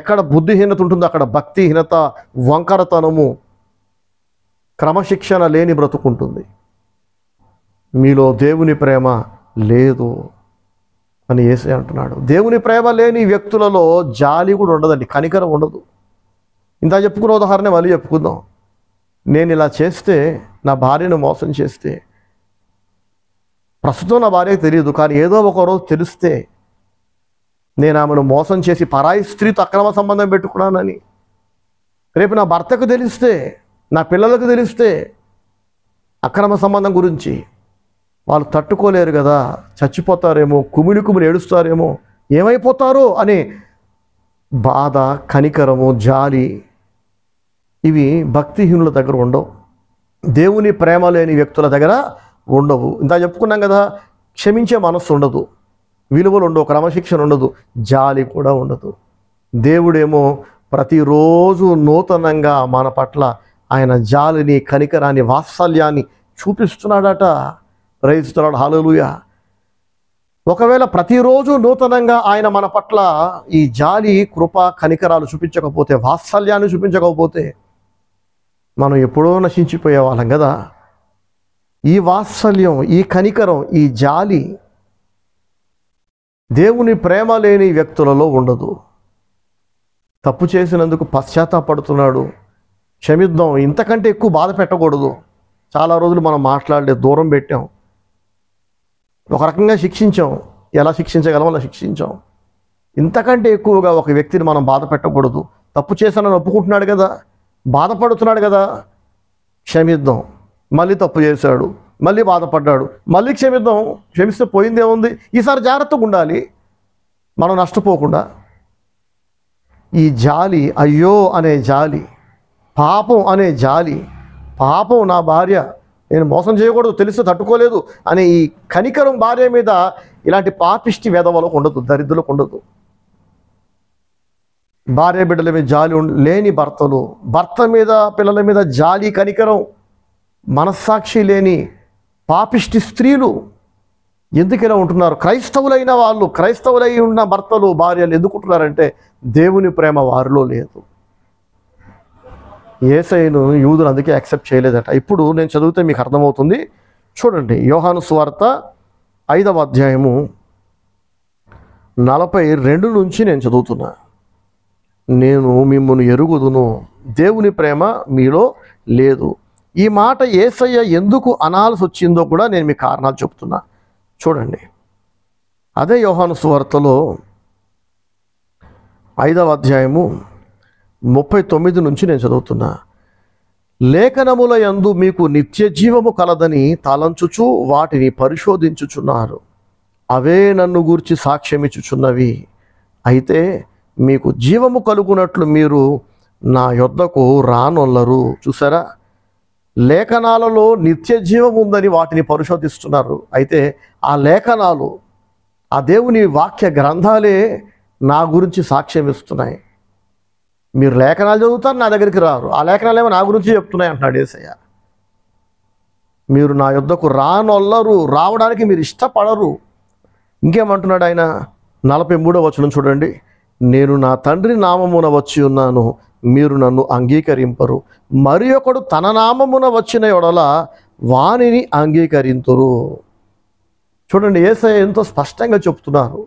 A: ఎక్కడ బుద్ధిహీనత ఉంటుందో అక్కడ భక్తిహీనత, వంకరతనము, క్రమశిక్షణ లేని బ్రతుకుంటుంది. మీలో దేవుని ప్రేమ లేదు అని యేసయ్య అంటున్నాడు. దేవుని ప్రేమ లేని వ్యక్తులలో జాలి కూడా ఉండదండి, కనికరం ఉండదు. ఇంత చెప్పుకున్న ఉదాహరణ మళ్ళీ చెప్పుకుందాం. నేను ఇలా చేస్తే, నా భార్యను మోసం చేస్తే, ప్రస్తుతం నా భార్యకు తెలియదు, కానీ ఏదో ఒకరోజు తెలిస్తే నేను ఆమెను మోసం చేసి పరాయి స్త్రీతో అక్రమ సంబంధం పెట్టుకున్నానని, రేపు నా భర్తకు తెలిస్తే, నా పిల్లలకు తెలిస్తే అక్రమ సంబంధం గురించి, వాళ్ళు తట్టుకోలేరు కదా, చచ్చిపోతారేమో, కుమిలి కుమిలి ఏడుస్తారేమో, ఏమైపోతారో అనే బాధ, కనికరము, జాలి ఇవి భక్తిహీనుల దగ్గర ఉండవు, దేవుని ప్రేమ లేని వ్యక్తుల దగ్గర ఉండవు. ఇంత చెప్పుకున్నాం కదా, క్షమించే మనస్సు ఉండదు, విలువలు ఉండవు, క్రమశిక్షణ ఉండదు, జాలి కూడా ఉండదు. దేవుడేమో ప్రతిరోజు నూతనంగా మన పట్ల ఆయన జాలిని, కనికరాన్ని, వాత్సల్యాన్ని చూపిస్తున్నాడట. ప్రైజ్-ది-లార్డ్, హల్లెలూయా. ఒకవేళ ప్రతిరోజు నూతనంగా ఆయన మన పట్ల ఈ జాలి, కృప, కనికరాలు చూపించకపోతే, వాత్సల్యాన్ని చూపించకపోతే మనం ఎప్పుడో నశించిపోయే వాళ్ళం కదా. ఈ వాత్సల్యం, ఈ కనికరం, ఈ జాలి దేవుని ప్రేమ లేని వ్యక్తులలో ఉండదు. తప్పు చేసినందుకు పశ్చాత్తాపడుతున్నాడు, క్షమిద్దాం, ఇంతకంటే ఎక్కువ బాధ పెట్టకూడదు. చాలా రోజులు మనం మాట్లాడలేదు, దూరం పెట్టాం, ఒక రకంగా శిక్షించాం, ఎలా శిక్షించగలం అలా శిక్షించాం. ఇంతకంటే ఎక్కువగా ఒక వ్యక్తిని మనం బాధ పెట్టకూడదు. తప్పు చేశానని ఒప్పుకుంటున్నాడు కదా, బాధపడుతున్నాడు కదా, క్షమిద్దాం. మళ్ళీ తప్పు చేశాడు, మళ్ళీ బాధపడ్డాడు, మళ్ళీ క్షమిద్దాం. క్షమిస్తే పోయిందేముంది? ఈసారి జాగ్రత్తగా ఉండాలి, మనం నష్టపోకుండా. ఈ జాలి, అయ్యో అనే జాలి, పాపం అనే జాలి, పాపం నా భార్య, నేను మోసం చేయకూడదు, తెలిస్తే తట్టుకోలేదు అనే ఈ కనికరం భార్య మీద ఇలాంటి పాపిష్టి వెధవలకు ఉండదు, దరిద్రులకు ఉండదు. భార్య బిడ్డల మీద జాలి లేని భర్తలు, భర్త మీద, పిల్లల మీద జాలి, కనికరం, మనస్సాక్షి లేని పాపిష్టి స్త్రీలు ఎందుకు ఇలా ఉంటున్నారు? క్రైస్తవులైన వాళ్ళు, క్రైస్తవులై ఉన్న భర్తలు, భార్యలు ఎందుకు ఉంటున్నారంటే దేవుని ప్రేమ వారిలో లేదు. యేసయ్యను యూదులు అందుకే యాక్సెప్ట్ చేయలేదట. ఇప్పుడు నేను చదివితే మీకు అర్థమవుతుంది. చూడండి, యోహాను సువార్త 5వ అధ్యాయము 42 నుంచి నేను చదువుతున్నా. నేను మిమ్మును ఎరుగుదును, దేవుని ప్రేమ మీలో లేదు. ఈ మాట యేసయ్య ఎందుకు అనాల్సి వచ్చిందో కూడా నేను మీకు కారణాలు చెప్తున్నా. చూడండి, అదే యోహాను సువార్తలో 5వ అధ్యాయము 39 నుంచి నేను చదువుతున్నా. లేఖనముల యందు మీకు నిత్య జీవము కలదని తలంచుచు వాటిని పరిశోధించుచున్నారు. అవే నన్ను గూర్చి సాక్ష్యమిచ్చుచున్నవి. అయితే మీకు జీవము కలుగునట్లు మీరు నా యొద్దకు రానొల్లరు. చూసారా, లేఖనాలలో నిత్య జీవం ఉందని వాటిని పరిశోధిస్తున్నారు. అయితే ఆ లేఖనాలు, ఆ దేవుని వాక్య గ్రంథాలే నా గురించి సాక్ష్యం ఇస్తున్నాయి. మీరు లేఖనాలు చదువుతారు, నా దగ్గరికి రారు. ఆ లేఖనాలు ఏమో నా గురించి చెప్తున్నాయి అంటున్నాడు యేసయ్య. మీరు నా యొద్దకు రానొల్లరు, రావడానికి మీరు ఇష్టపడరు. ఇంకేమంటున్నాడు ఆయన? 43వ వచనం చూడండి. నేను నా తండ్రి నామమున వచ్చి ఉన్నాను, మీరు నన్ను అంగీకరింపరు. మరి ఒకడు తన నామమున వచ్చిన యెడల వానిని అంగీకరింతురు. చూడండి, యేసయ్య ఎంతో స్పష్టంగా చెప్తున్నారు.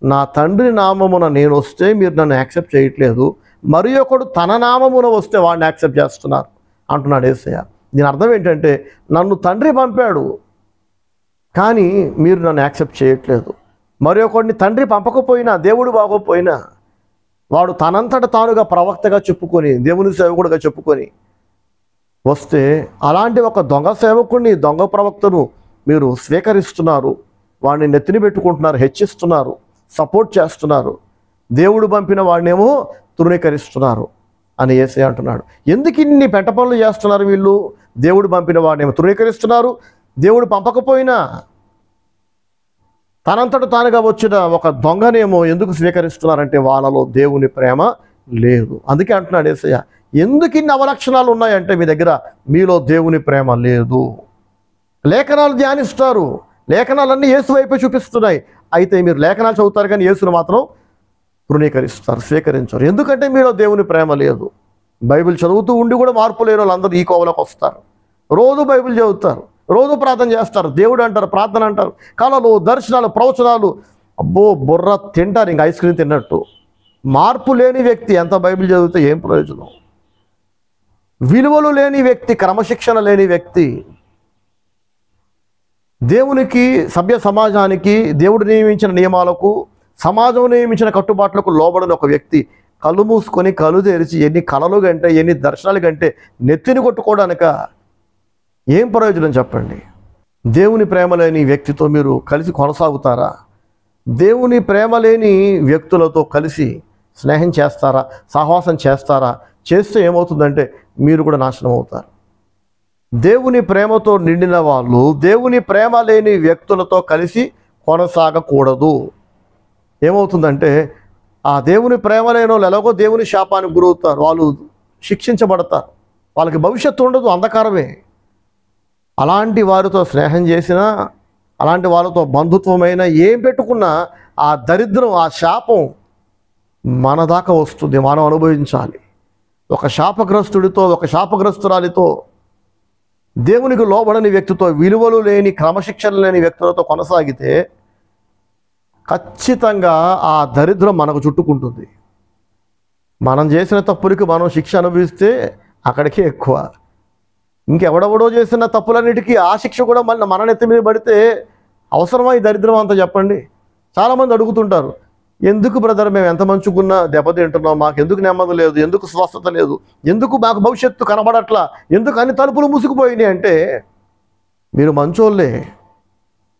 A: నా తండ్రి నామమున నేను వస్తే మీరు నన్ను యాక్సెప్ట్ చేయట్లేదు, మరి ఒకడు తన నామమున వస్తే వాడిని యాక్సెప్ట్ చేస్తున్నారు అంటున్నాడు యేసయ్య. దీని అర్థం ఏంటంటే, నన్ను తండ్రి పంపాడు కానీ మీరు నన్ను యాక్సెప్ట్ చేయట్లేదు. మరి ఒకడిని తండ్రి పంపకపోయినా, దేవుడు బాగోపోయినా, వాడు తనంతట తానుగా ప్రవక్తగా చెప్పుకొని, దేవుని సేవకుడిగా చెప్పుకొని వస్తే, అలాంటి ఒక దొంగ సేవకుడిని, దొంగ ప్రవక్తను మీరు స్వీకరిస్తున్నారు, వాడిని నెత్తిని పెట్టుకుంటున్నారు, హెచ్చిస్తున్నారు, సపోర్ట్ చేస్తున్నారు. దేవుడు పంపిన వాడినేమో తృణీకరిస్తున్నారు అని యేసయ్య అంటున్నాడు. ఎందుకు ఇన్ని పెంట పనులు చేస్తున్నారు వీళ్ళు? దేవుడు పంపిన వాడినేమో తృణీకరిస్తున్నారు, దేవుడు పంపకపోయినా తనంతట తానుగా వచ్చిన ఒక దొంగనేమో ఎందుకు స్వీకరిస్తున్నారంటే వాళ్ళలో దేవుని ప్రేమ లేదు. అందుకే అంటున్నాడు యేసయ్య, ఎందుకు ఇన్ని అవలక్షణాలు ఉన్నాయంటే మీ దగ్గర, మీలో దేవుని ప్రేమ లేదు. లేఖనాలు ధ్యానిస్తారు, లేఖనాలన్నీ యేసు వైపే చూపిస్తున్నాయి. అయితే మీరు లేఖనాలు చదువుతారు కానీ యేసును మాత్రం తృణీకరిస్తారు, స్వీకరించరు. ఎందుకంటే మీలో దేవుని ప్రేమ లేదు. బైబిల్ చదువుతూ ఉండి కూడా మార్పు లేని వాళ్ళందరూ ఈ కోవలోకి వస్తారు. రోజు బైబిల్ చదువుతారు, రోజు ప్రార్థన చేస్తారు, దేవుడు అంటారు, ప్రార్థన అంటారు, కళలు, దర్శనాలు, ప్రవచనాలు, అబ్బో బుర్ర తింటారు ఇంకా ఐస్ క్రీమ్ తిన్నట్టు. మార్పు లేని వ్యక్తి ఎంత బైబిల్ చదివితే ఏం ప్రయోజనం? విలువలు లేని వ్యక్తి, క్రమశిక్షణ లేని వ్యక్తి, దేవునికి, సభ్య సమాజానికి, దేవుడు నియమించిన నియమాలకు, సమాజం నియమించిన కట్టుబాట్లకు లోబడిన ఒక వ్యక్తి కళ్ళు మూసుకొని కళ్ళు తెరిచి ఎన్ని కళలు గంటే, ఎన్ని దర్శనాలు గంటే నెత్తిని కొట్టుకోవడానిక ఏం ప్రయోజనం చెప్పండి? దేవుని ప్రేమ లేని వ్యక్తితో మీరు కలిసి కొనసాగుతారా? దేవుని ప్రేమ లేని వ్యక్తులతో కలిసి స్నేహం చేస్తారా? సహవాసం చేస్తారా? చేస్తే ఏమవుతుందంటే మీరు కూడా నాశనం అవుతారు. దేవుని ప్రేమతో నిండిన వాళ్ళు దేవుని ప్రేమ లేని వ్యక్తులతో కలిసి కొనసాగకూడదు. ఏమవుతుందంటే ఆ దేవుని ప్రేమ లేని వాళ్ళు ఎలాగో దేవుని శాపానికి గురవుతారు, వాళ్ళు శిక్షించబడతారు, వాళ్ళకి భవిష్యత్తు ఉండదు, అంధకారమే. అలాంటి వారితో స్నేహం చేసినా, అలాంటి వాళ్ళతో బంధుత్వమైన ఏం పెట్టుకున్నా ఆ దరిద్రం, ఆ శాపం మన దాకా వస్తుంది, మనం అనుభవించాలి. ఒక శాపగ్రస్తుడితో, ఒక శాపగ్రస్తురాలితో, దేవునికి లోబడని వ్యక్తితో, విలువలు లేని, క్రమశిక్షణ లేని వ్యక్తులతో కొనసాగితే ఖచ్చితంగా ఆ దరిద్రం మనకు చుట్టుకుంటుంది. మనం చేసిన తప్పులకి మనం శిక్ష అనుభవిస్తే అక్కడికే ఎక్కువ. ఇంకెవడెవడో చేసిన తప్పులన్నిటికీ ఆ శిక్ష కూడా మళ్ళీ మన నెత్తి మీద పడితే అవసరమా ఈ దరిద్రం అంతా చెప్పండి? చాలామంది అడుగుతుంటారు, ఎందుకు బ్రదర్ మేము ఎంత మంచుకున్నా దెబ్బతింటున్నాం, మాకు ఎందుకు నెమ్మది లేదు, ఎందుకు స్వస్థత లేదు, ఎందుకు మాకు భవిష్యత్తు కనబడట్లా, ఎందుకు అన్ని తలుపులు మూసుకుపోయినాయి అంటే మీరు మంచోళ్ళే,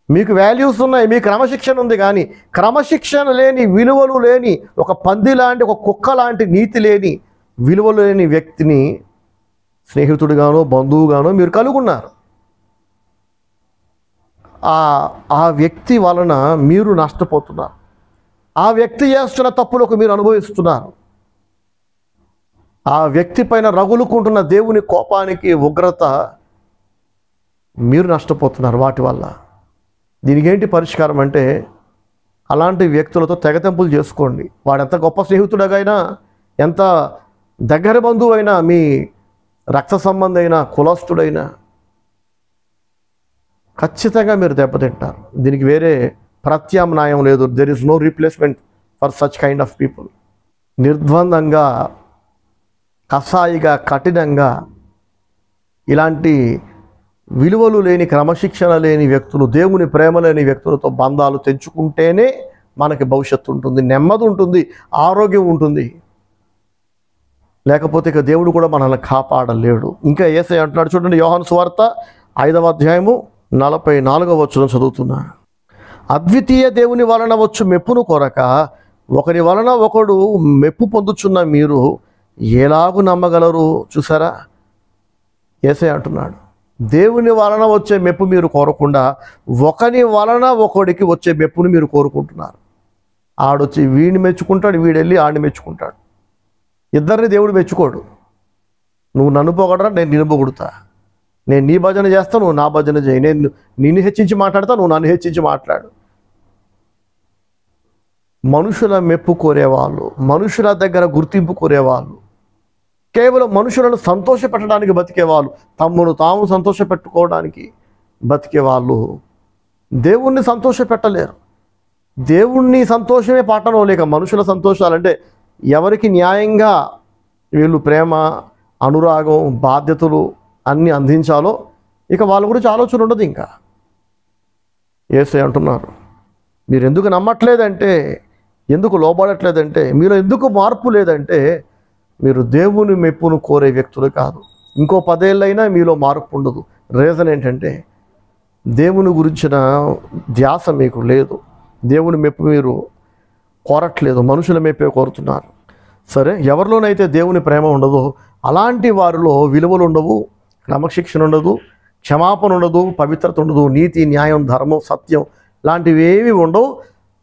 A: మీకు వాల్యూస్ ఉన్నాయి, మీకు క్రమశిక్షణ ఉంది. కానీ క్రమశిక్షణ లేని, విలువలు లేని, ఒక పంది లాంటి, ఒక కుక్క లాంటి నీతి లేని, విలువలు లేని వ్యక్తిని స్నేహితుడిగానో బంధువుగానో మీరు కలుగున్నారు. ఆ వ్యక్తి వలన మీరు నష్టపోతున్నారు. ఆ వ్యక్తి చేస్తున్న తప్పులకు మీరు అనుభవిస్తున్నారు. ఆ వ్యక్తి పైన రగులుకుంటున్న దేవుని కోపానికి, ఉగ్రత మీరు నష్టపోతున్నారు వాటి వల్ల. దీనికి ఏంటి పరిష్కారం అంటే, అలాంటి వ్యక్తులతో తెగతెంపులు చేసుకోండి. వాడెంత గొప్ప స్నేహితుడైనా, ఎంత దగ్గర బంధువు అయినా, మీ రక్త సంబంధైన, కులస్తుడైనా ఖచ్చితంగా మీరు దెబ్బతింటారు. దీనికి వేరే ప్రత్యామ్నాయం లేదు. There is no replacement for such kind of people. నిర్ద్వందంగా, కసాయిగా, కఠినంగా ఇలాంటి విలువలు లేని, క్రమశిక్షణ లేని వ్యక్తులు, దేవుని ప్రేమ లేని వ్యక్తులతో బంధాలు తెంచుకుంటేనే మనకి భవిష్యత్తు ఉంటుంది, నెమ్మది ఉంటుంది, ఆరోగ్యం ఉంటుంది. లేకపోతే ఇక దేవుడు కూడా మనల్ని కాపాడలేడు. ఇంకా యేసయ్య అంటున్నాడు చూడండి, యోహాను సువార్త 5వ అధ్యాయము 44వ వచనం చదువుతున్నా. అద్వితీయ దేవుని వలన వచ్చు మెప్పును కొరక ఒకరి వలన ఒకడు మెప్పు పొందుచున్న మీరు ఎలాగూ నమ్మగలరు? చూసారా, యేసయ్య అంటున్నాడు, దేవుని వలన వచ్చే మెప్పు మీరు కోరకుండా ఒకని వలన ఒకడికి వచ్చే మెప్పును మీరు కోరుకుంటున్నారు. ఆడొచ్చి వీడిని మెచ్చుకుంటాడు, వీడెళ్ళి ఆడిని మెచ్చుకుంటాడు. ఇద్దరిని దేవుడు మెచ్చుకోడు. నువ్వు నన్ను పొగడరా, నేను నిన్ను పొగుడుతా. నేను నీ భజన చేస్తా, నువ్వు నా భజన చేయి. నేను నిన్ను హెచ్చించి మాట్లాడతా, నువ్వు నన్ను హెచ్చించి మాట్లాడు. మనుషుల మెప్పు కోరేవాళ్ళు, మనుషుల దగ్గర గుర్తింపు కోరేవాళ్ళు, కేవలం మనుషులను సంతోషపెట్టడానికి బతికేవాళ్ళు, తమ్మును తాము సంతోషపెట్టుకోవడానికి బతికేవాళ్ళు దేవుణ్ణి సంతోషపెట్టలేరు. దేవుణ్ణి సంతోషమే పాటనో లేక మనుషుల సంతోషాలంటే ఎవరికి న్యాయంగా వీళ్ళు ప్రేమ, అనురాగం, బాధ్యతలు అన్నీ అందించాలో ఇక వాళ్ళ గురించి ఆలోచన ఉండదు. ఇంకా యేసయ్య అంటున్నారు, మీరు ఎందుకు నమ్మట్లేదంటే, ఎందుకు లోబడట్లేదంటే, మీలో ఎందుకు మార్పు లేదంటే మీరు దేవుని మెప్పును కోరే వ్యక్తులు కాదు. ఇంకో 10 ఏళ్ళైనా మీలో మార్పు ఉండదు. రీజన్ ఏంటంటే దేవుని గురించిన ధ్యాస మీకు లేదు. దేవుని మెప్పు మీరు కోరట్లేదు, మనుషుల మెప్పే కోరుతున్నారు. సరే, ఎవరిలోనైతే దేవుని ప్రేమ ఉండదో అలాంటి వారిలో విలువలు ఉండవు, క్రమశిక్షణ ఉండదు, క్షమాపణ ఉండదు, పవిత్రత ఉండదు, నీతి, న్యాయం, ధర్మం, సత్యం లాంటివి ఏవి ఉండవు.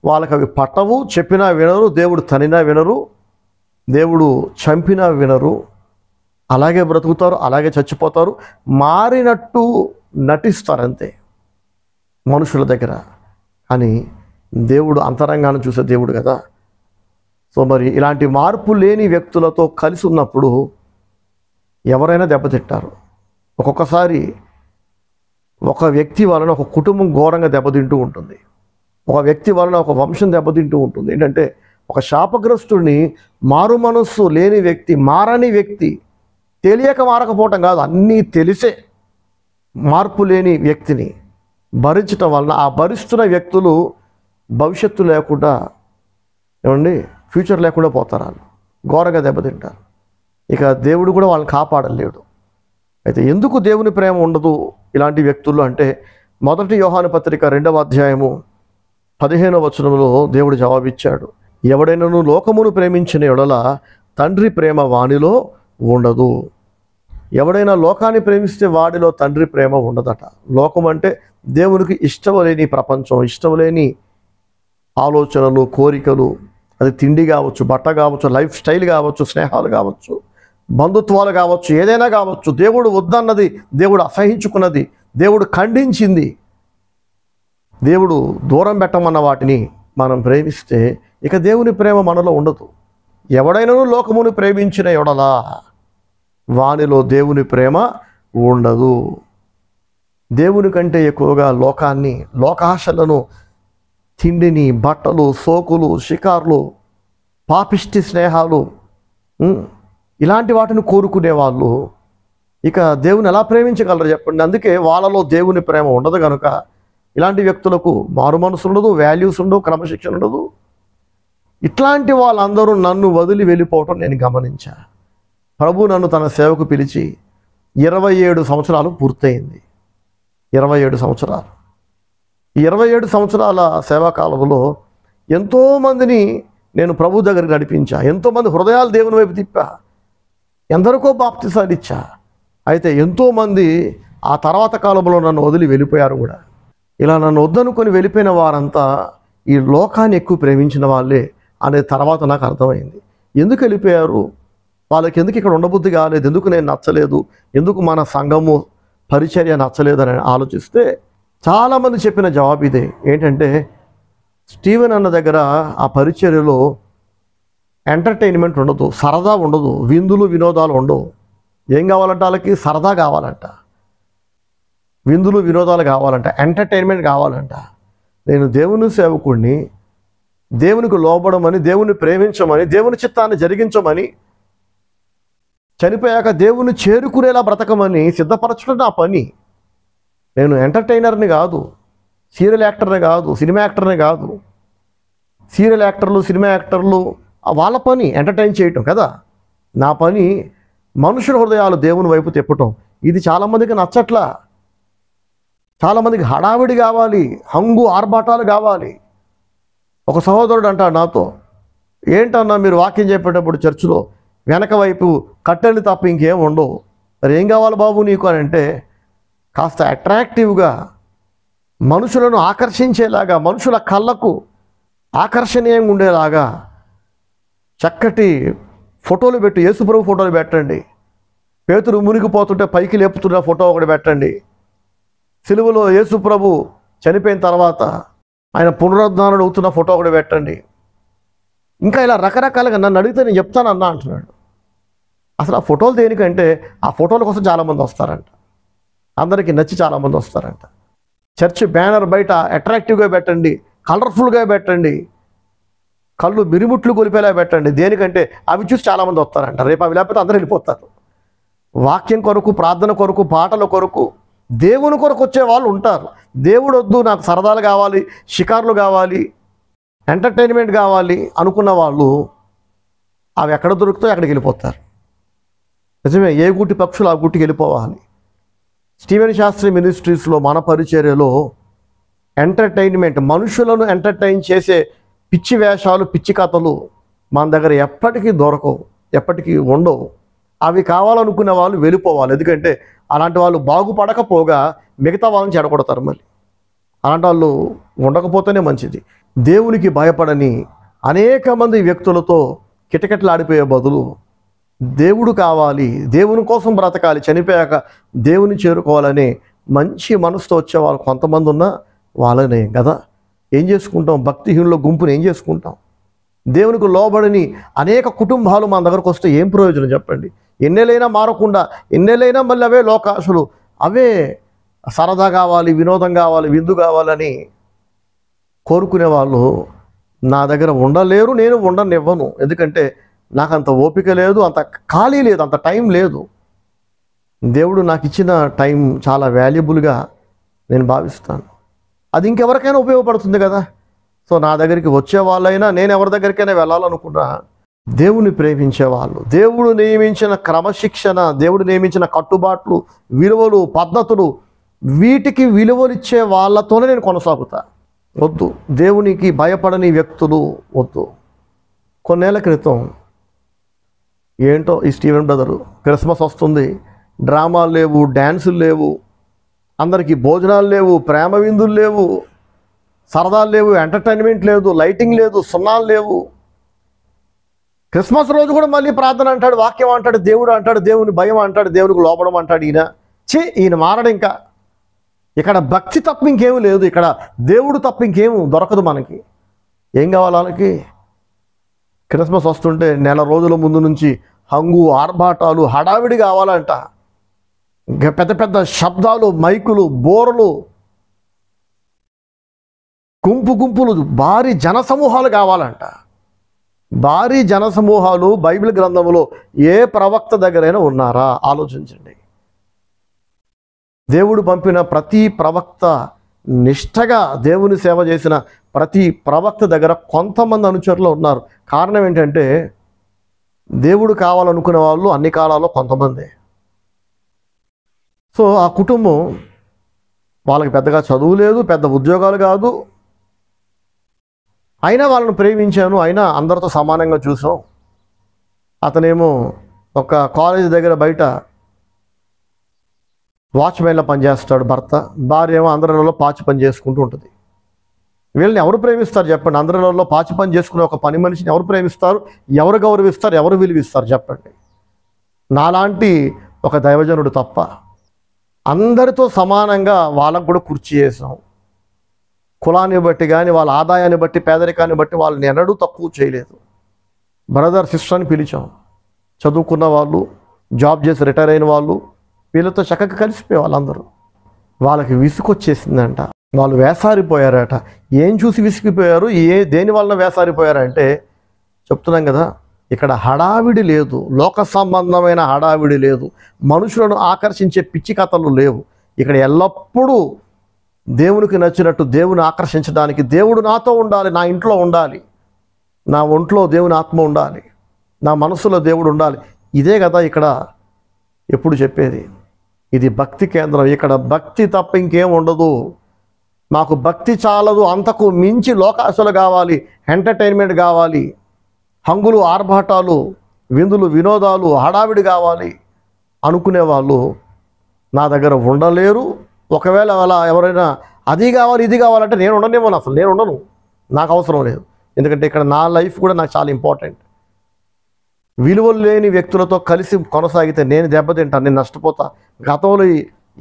A: వాళ్ళకి అవి పట్టవు. చెప్పినా వినరు, దేవుడు తనినా వినరు, దేవుడు చంపినా వినరు. అలాగే బ్రతుకుతారు, అలాగే చచ్చిపోతారు. మారినట్టు నటిస్తారంతే మనుషుల దగ్గర. కానీ దేవుడు అంతరంగాన్ని చూసే దేవుడు కదా. సో మరి ఇలాంటి మార్పు లేని వ్యక్తులతో కలిసి ఉన్నప్పుడు ఎవరైనా దెబ్బతింటారు. ఒక్కొక్కసారి ఒక వ్యక్తి వలన ఒక కుటుంబం ఘోరంగా దెబ్బతింటూ ఉంటుంది. ఒక వ్యక్తి వలన ఒక వంశం దెబ్బతింటూ ఉంటుంది. ఏంటంటే ఒక శాపగ్రస్తుడిని, మారు మనస్సు లేని వ్యక్తి, మారని వ్యక్తి, తెలియక మారకపోవటం కాదు, అన్నీ తెలిసే మార్పు లేని వ్యక్తిని భరించటం వలన ఆ భరిస్తున్న వ్యక్తులు భవిష్యత్తు లేకుండా, ఏమండి, ఫ్యూచర్ లేకుండా పోతారు. వాళ్ళు ఘోరంగా దెబ్బతింటారు. ఇక దేవుడు కూడా వాళ్ళని కాపాడలేడు. అయితే ఎందుకు దేవుని ప్రేమ ఉండదు ఇలాంటి వ్యక్తులు అంటే, 1 యోహాను పత్రిక 2వ అధ్యాయము 15వ వచనంలో దేవుడు జవాబిచ్చాడు. ఎవడైనాను లోకమును ప్రేమించిన యెడల తండ్రి ప్రేమ వానిలో ఉండదు. ఎవడైనా లోకాన్ని ప్రేమిస్తే వాడిలో తండ్రి ప్రేమ ఉండదట. లోకం అంటే దేవునికి ఇష్టంలేని ప్రపంచం, ఇష్టంలేని ఆలోచనలు, కోరికలు. అది తిండి కావచ్చు, బట్ట కావచ్చు, లైఫ్ స్టైల్ కావచ్చు, స్నేహాలు కావచ్చు, బంధుత్వాలు కావచ్చు, ఏదైనా కావచ్చు. దేవుడు వద్దన్నది, దేవుడు అసహించుకున్నది, దేవుడు ఖండించింది, దేవుడు దూరం పెట్టమన్న వాటిని మనం ప్రేమిస్తే ఇక దేవుని ప్రేమ మనలో ఉండదు. ఎవడైనాను లోకమును ప్రేమించిన యెడల వానిలో దేవుని ప్రేమ ఉండదు. దేవుని కంటే ఎక్కువగా లోకాన్ని, లోకాశలను, తిండిని, బట్టలు, సోకులు, షికార్లు, పాపిష్టి స్నేహాలు, ఇలాంటి వాటిని కోరుకునే వాళ్ళు ఇక దేవుని ఎలా ప్రేమించగలరు చెప్పండి? అందుకే వాళ్ళలో దేవుని ప్రేమ ఉండదు కనుక ఇలాంటి వ్యక్తులకు మారు మనసు ఉండదు, వాల్యూస్ ఉండవు, క్రమశిక్షణ ఉండదు. ఇట్లాంటి వాళ్ళందరూ నన్ను వదిలి వెళ్ళిపోవటం నేను గమనించా. ప్రభు నన్ను తన సేవకు పిలిచి 27 సంవత్సరాలు పూర్తయింది. 27 సంవత్సరాలు. ఈ 27 సంవత్సరాల సేవాకాలంలో ఎంతోమందిని నేను ప్రభు దగ్గరికి నడిపించా. ఎంతోమంది హృదయాలు దేవుని వైపు తిప్పా. ఎందరికో బాప్తిసాలు ఇచ్చా. అయితే ఎంతోమంది ఆ తర్వాత కాలంలో నన్ను వదిలి వెళ్ళిపోయారు కూడా. ఇలా నన్ను వద్దనుకొని వెళ్ళిపోయిన వారంతా ఈ లోకాన్ని ఎక్కువ ప్రేమించిన వాళ్ళే అనే తర్వాత నాకు అర్థమైంది. ఎందుకు వెళ్ళిపోయారు, వాళ్ళకి ఎందుకు ఇక్కడ ఉండబుద్ధి కాలేదు, ఎందుకు నేను నచ్చలేదు, ఎందుకు మన సంఘము పరిచర్య నచ్చలేదు అని ఆలోచిస్తే చాలామంది చెప్పిన జవాబు ఇదే. ఏంటంటే స్టీవెన్ అన్న దగ్గర ఆ పరిచర్యలో ఎంటర్టైన్మెంట్ ఉండదు, సరదా ఉండదు, విందులు వినోదాలు ఉండవు. ఏం కావాలంటే వాళ్ళకి సరదా కావాలంట, విందులు వినోదాలు కావాలంట, ఎంటర్టైన్మెంట్ కావాలంట. నేను దేవుని సేవకుడిని, దేవునికి లోబడమని, దేవుని ప్రేమించమని, దేవుని చిత్తాన్ని జరిగించమని, చనిపోయాక దేవుని చేరుకునేలా బ్రతకమని సిద్ధపరచడం నా పని. నేను ఎంటర్టైనర్ని కాదు, సీరియల్ యాక్టర్ని కాదు, సినిమా యాక్టర్ని కాదు. సీరియల్ యాక్టర్లు, సినిమా యాక్టర్లు వాళ్ళ పని ఎంటర్టైన్ చేయటం కదా. నా పని మనుషుల హృదయాలు దేవుని వైపు తిప్పటం. ఇది చాలామందికి నచ్చట్లా. చాలామందికి హడావిడి కావాలి, హంగు ఆర్భాటాలు కావాలి. ఒక సహోదరుడు అంటాడు నాతో, ఏంటన్నా మీరు వాక్యం చెప్పేటప్పుడు చర్చిలో వెనక వైపు కట్టెలు తప్ప ఇంకేం ఉండవు, మరి ఏం కావాలి బాబు నీకు అని అంటే, కాస్త అట్రాక్టివ్గా మనుషులను ఆకర్షించేలాగా, మనుషుల కళ్ళకు ఆకర్షణీయంగా ఉండేలాగా చక్కటి ఫోటోలు పెట్టి, యేసుప్రభు ఫోటోలు పెట్టండి. పేతురు మునిగిపోతుంటే పైకి లేపుతున్న ఫోటో ఒకటి పెట్టండి. సిలువలో యేసుప్రభు చనిపోయిన తర్వాత ఆయన పునరుద్ధానుడు అవుతున్న ఫోటో ఒకటి పెట్టండి. ఇంకా ఇలా రకరకాలుగా నన్ను అడిగితే నేను చెప్తానన్నా అంటున్నాడు. అసలు ఆ ఫోటోలు దేనికంటే, ఆ ఫోటోల కోసం చాలామంది వస్తారంట, అందరికీ నచ్చి చాలామంది వస్తారంట. చర్చ్ బ్యానర్ బయట అట్రాక్టివ్గా పెట్టండి, కలర్ఫుల్గా పెట్టండి, కళ్ళు మిరుముట్లు కొలిపేలా పెట్టండి. దేనికంటే అవి చూసి చాలామంది వస్తారంట. రేపు అవి లేకపోతే అందరూ వెళ్ళిపోతారు. వాక్యం కొరకు, ప్రార్థన కొరకు, పాటల కొరకు, దేవుని కొరకు వచ్చే వాళ్ళు ఉంటారు. దేవుడు వద్దు, నాకు సరదాలు కావాలి, షికార్లు కావాలి, ఎంటర్టైన్మెంట్ కావాలి అనుకున్న వాళ్ళు అవి ఎక్కడ దొరుకుతాయో అక్కడికి వెళ్ళిపోతారు. నిజమే, ఏ గుట్టి పక్షులు ఆ గుట్టికి వెళ్ళిపోవాలి. స్టీవెన్ శాస్త్రి మినిస్ట్రీస్లో మన పరిచర్యలో ఎంటర్టైన్మెంట్, మనుషులను ఎంటర్టైన్ చేసే పిచ్చి వేషాలు, పిచ్చి కథలు మన దగ్గర ఎప్పటికీ దొరకవు, ఎప్పటికీ ఉండవు. అవి కావాలనుకునే వాళ్ళు వెళ్ళిపోవాలి. ఎందుకంటే అలాంటి వాళ్ళు బాగుపడకపోగా మిగతా వాళ్ళని చెడగొడతారు. మళ్ళీ అలాంటి వాళ్ళు ఉండకపోతేనే మంచిది. దేవునికి భయపడని అనేక మంది వ్యక్తులతో కిటకిటలాడిపోయే బదులు దేవుడు కావాలి, దేవుని కోసం బ్రతకాలి, చనిపోయాక దేవుని చేరుకోవాలని మంచి మనసుతో వచ్చే వాళ్ళు కొంతమంది ఉన్నా వాళ్ళనే కదా ఏం చేసుకుంటాం, భక్తిహీనుల గుంపుని ఏం చేసుకుంటాం. దేవునికి లోబడని అనేక కుటుంబాలు మన దగ్గరకు వస్తే ఏం ప్రయోజనం చెప్పండి. ఎన్నేళ్ళైనా మారకుండా, ఎన్నేళ్ళైనా మళ్ళీ అవే లోకాశలు, అవే సరదా కావాలి, వినోదం కావాలి, విందు కావాలని కోరుకునే వాళ్ళు నా దగ్గర ఉండలేరు, నేను ఉండనివ్వను. ఎందుకంటే నాకు అంత ఓపిక లేదు, అంత ఖాళీ లేదు, అంత టైం లేదు. దేవుడు నాకు ఇచ్చిన టైం చాలా వాల్యుబుల్గా నేను భావిస్తాను. అది ఇంకెవరికైనా ఉపయోగపడుతుంది కదా. సో నా దగ్గరికి వచ్చే వాళ్ళైనా, నేను ఎవరి దగ్గరికైనా వెళ్ళాలనుకున్నా, దేవుని ప్రేమించే వాళ్ళు, దేవుడు నియమించిన క్రమశిక్షణ, దేవుడు నియమించిన కట్టుబాట్లు, విలువలు, పద్ధతులు, వీటికి విలువలిచ్చే వాళ్ళతోనే నేను కొనసాగుతా. వద్దు, దేవునికి భయపడని వ్యక్తులు వద్దు. కొన్నేళ్ల క్రితం ఏంటో ఈ స్టీవెన్ బ్రదరు, క్రిస్మస్ వస్తుంది, డ్రామాలు లేవు, డ్యాన్సులు లేవు, అందరికీ భోజనాలు లేవు, ప్రేమ విందులు లేవు, సరదాలు లేవు, ఎంటర్టైన్మెంట్ లేదు, లైటింగ్ లేదు, సున్నాలు లేవు. క్రిస్మస్ రోజు కూడా మళ్ళీ ప్రార్థన అంటాడు, వాక్యం అంటాడు, దేవుడు అంటాడు, దేవుని భయం అంటాడు, దేవునికి లోపడం అంటాడు. ఈయన మారడు. ఇంకా ఇక్కడ భక్తి తప్ప ఇంకేమీ లేదు, ఇక్కడ దేవుడు తప్ప ఇంకేం దొరకదు మనకి. ఏం కావాలి వాళ్ళకి? క్రిస్మస్ వస్తుంటే నెల రోజుల ముందు నుంచి హంగు, ఆర్భాటాలు, హడావిడి కావాలంట. పెద్ద పెద్ద శబ్దాలు, మైకులు, బోరలు, గుంపు గుంపులు, భారీ జనసమూహాలు కావాలంట. భారీ జనసమూహాలు బైబిల్ గ్రంథంలో ఏ ప్రవక్త దగ్గరైనా ఉన్నారా? ఆలోచించండి. దేవుడు పంపిన ప్రతి ప్రవక్త, నిష్టగా దేవుని సేవ చేసిన ప్రతి ప్రవక్త దగ్గర కొంతమంది అనుచరులు ఉన్నారు. కారణం ఏంటంటే దేవుడు కావాలనుకునే వాళ్ళు అన్ని కాలాల్లో కొంతమంది. సో ఆ కుటుంబం వాళ్ళకి పెద్దగా చదువు లేదు, పెద్ద ఉద్యోగాలు కాదు, అయినా వాళ్ళని ప్రేమించాను, అయినా అందరితో సమానంగా చూసాం. అతనేమో ఒక కాలేజ్ దగ్గర బయట వాచ్మెన్లో పనిచేస్తాడు భర్త, భార్య ఏమో అందరిలో పాచి పని చేసుకుంటూ ఉంటుంది. వీళ్ళని ఎవరు ప్రేమిస్తారు చెప్పండి? అందరిలో పాచి పని చేసుకునే ఒక పని మనిషిని ఎవరు ప్రేమిస్తారు? ఎవరు గౌరవిస్తారు? ఎవరు విలువిస్తారు చెప్పండి? నాలాంటి ఒక దైవజనుడు తప్ప అందరితో సమానంగా వాళ్ళకు కూడా కుర్చీ చేసాం. కులాన్ని బట్టి కానీ, వాళ్ళ ఆదాయాన్ని బట్టి, పేదరికాన్ని బట్టి వాళ్ళని ఎన్నడూ తక్కువ చేయలేదు. బ్రదర్, సిస్టర్ అని పిలిచాం. చదువుకున్న వాళ్ళు, జాబ్ చేసి రిటైర్ అయిన వాళ్ళు, వీళ్ళతో చక్కగా కలిసిపోయే వాళ్ళందరూ. వాళ్ళకి విసుకొచ్చేసిందంట, వాళ్ళు వేసారిపోయారట. ఏం చూసి విసిగిపోయారు, దేని వలన వేసారిపోయారంటే చెప్తున్నాం కదా, ఇక్కడ హడావిడి లేదు, లోక సంబంధమైన హడావిడి లేదు, మనుషులను ఆకర్షించే పిచ్చి కథలు లేవు. ఇక్కడ ఎల్లప్పుడూ దేవునికి నచ్చినట్టు, దేవుని ఆకర్షించడానికి, దేవుడు నాతో ఉండాలి, నా ఇంట్లో ఉండాలి, నా ఒంట్లో దేవుని ఆత్మ ఉండాలి, నా మనసులో దేవుడు ఉండాలి. ఇదే కదా ఇక్కడ ఎప్పుడు చెప్పేది. ఇది భక్తి కేంద్రం. ఇక్కడ భక్తి తప్ప ఇంకేం ఉండదు. మాకు భక్తి చాలదు, అంతకు మించి లోకాశలు కావాలి, ఎంటర్టైన్మెంట్ కావాలి, హంగులు ఆర్భాటాలు, విందులు వినోదాలు, హడావిడి కావాలి అనుకునే వాళ్ళు నా దగ్గర ఉండలేరు. ఒకవేళ అలా ఎవరైనా అది కావాలి ఇది కావాలంటే నేను ఉండనేమో, అసలు నేను ఉండను, నాకు అవసరం లేదు. ఎందుకంటే ఇక్కడ నా లైఫ్ కూడా నాకు చాలా ఇంపార్టెంట్. విలువలు లేని వ్యక్తులతో కలిసి కొనసాగితే నేను దెబ్బతింటాను, నేను నష్టపోతా. గతంలో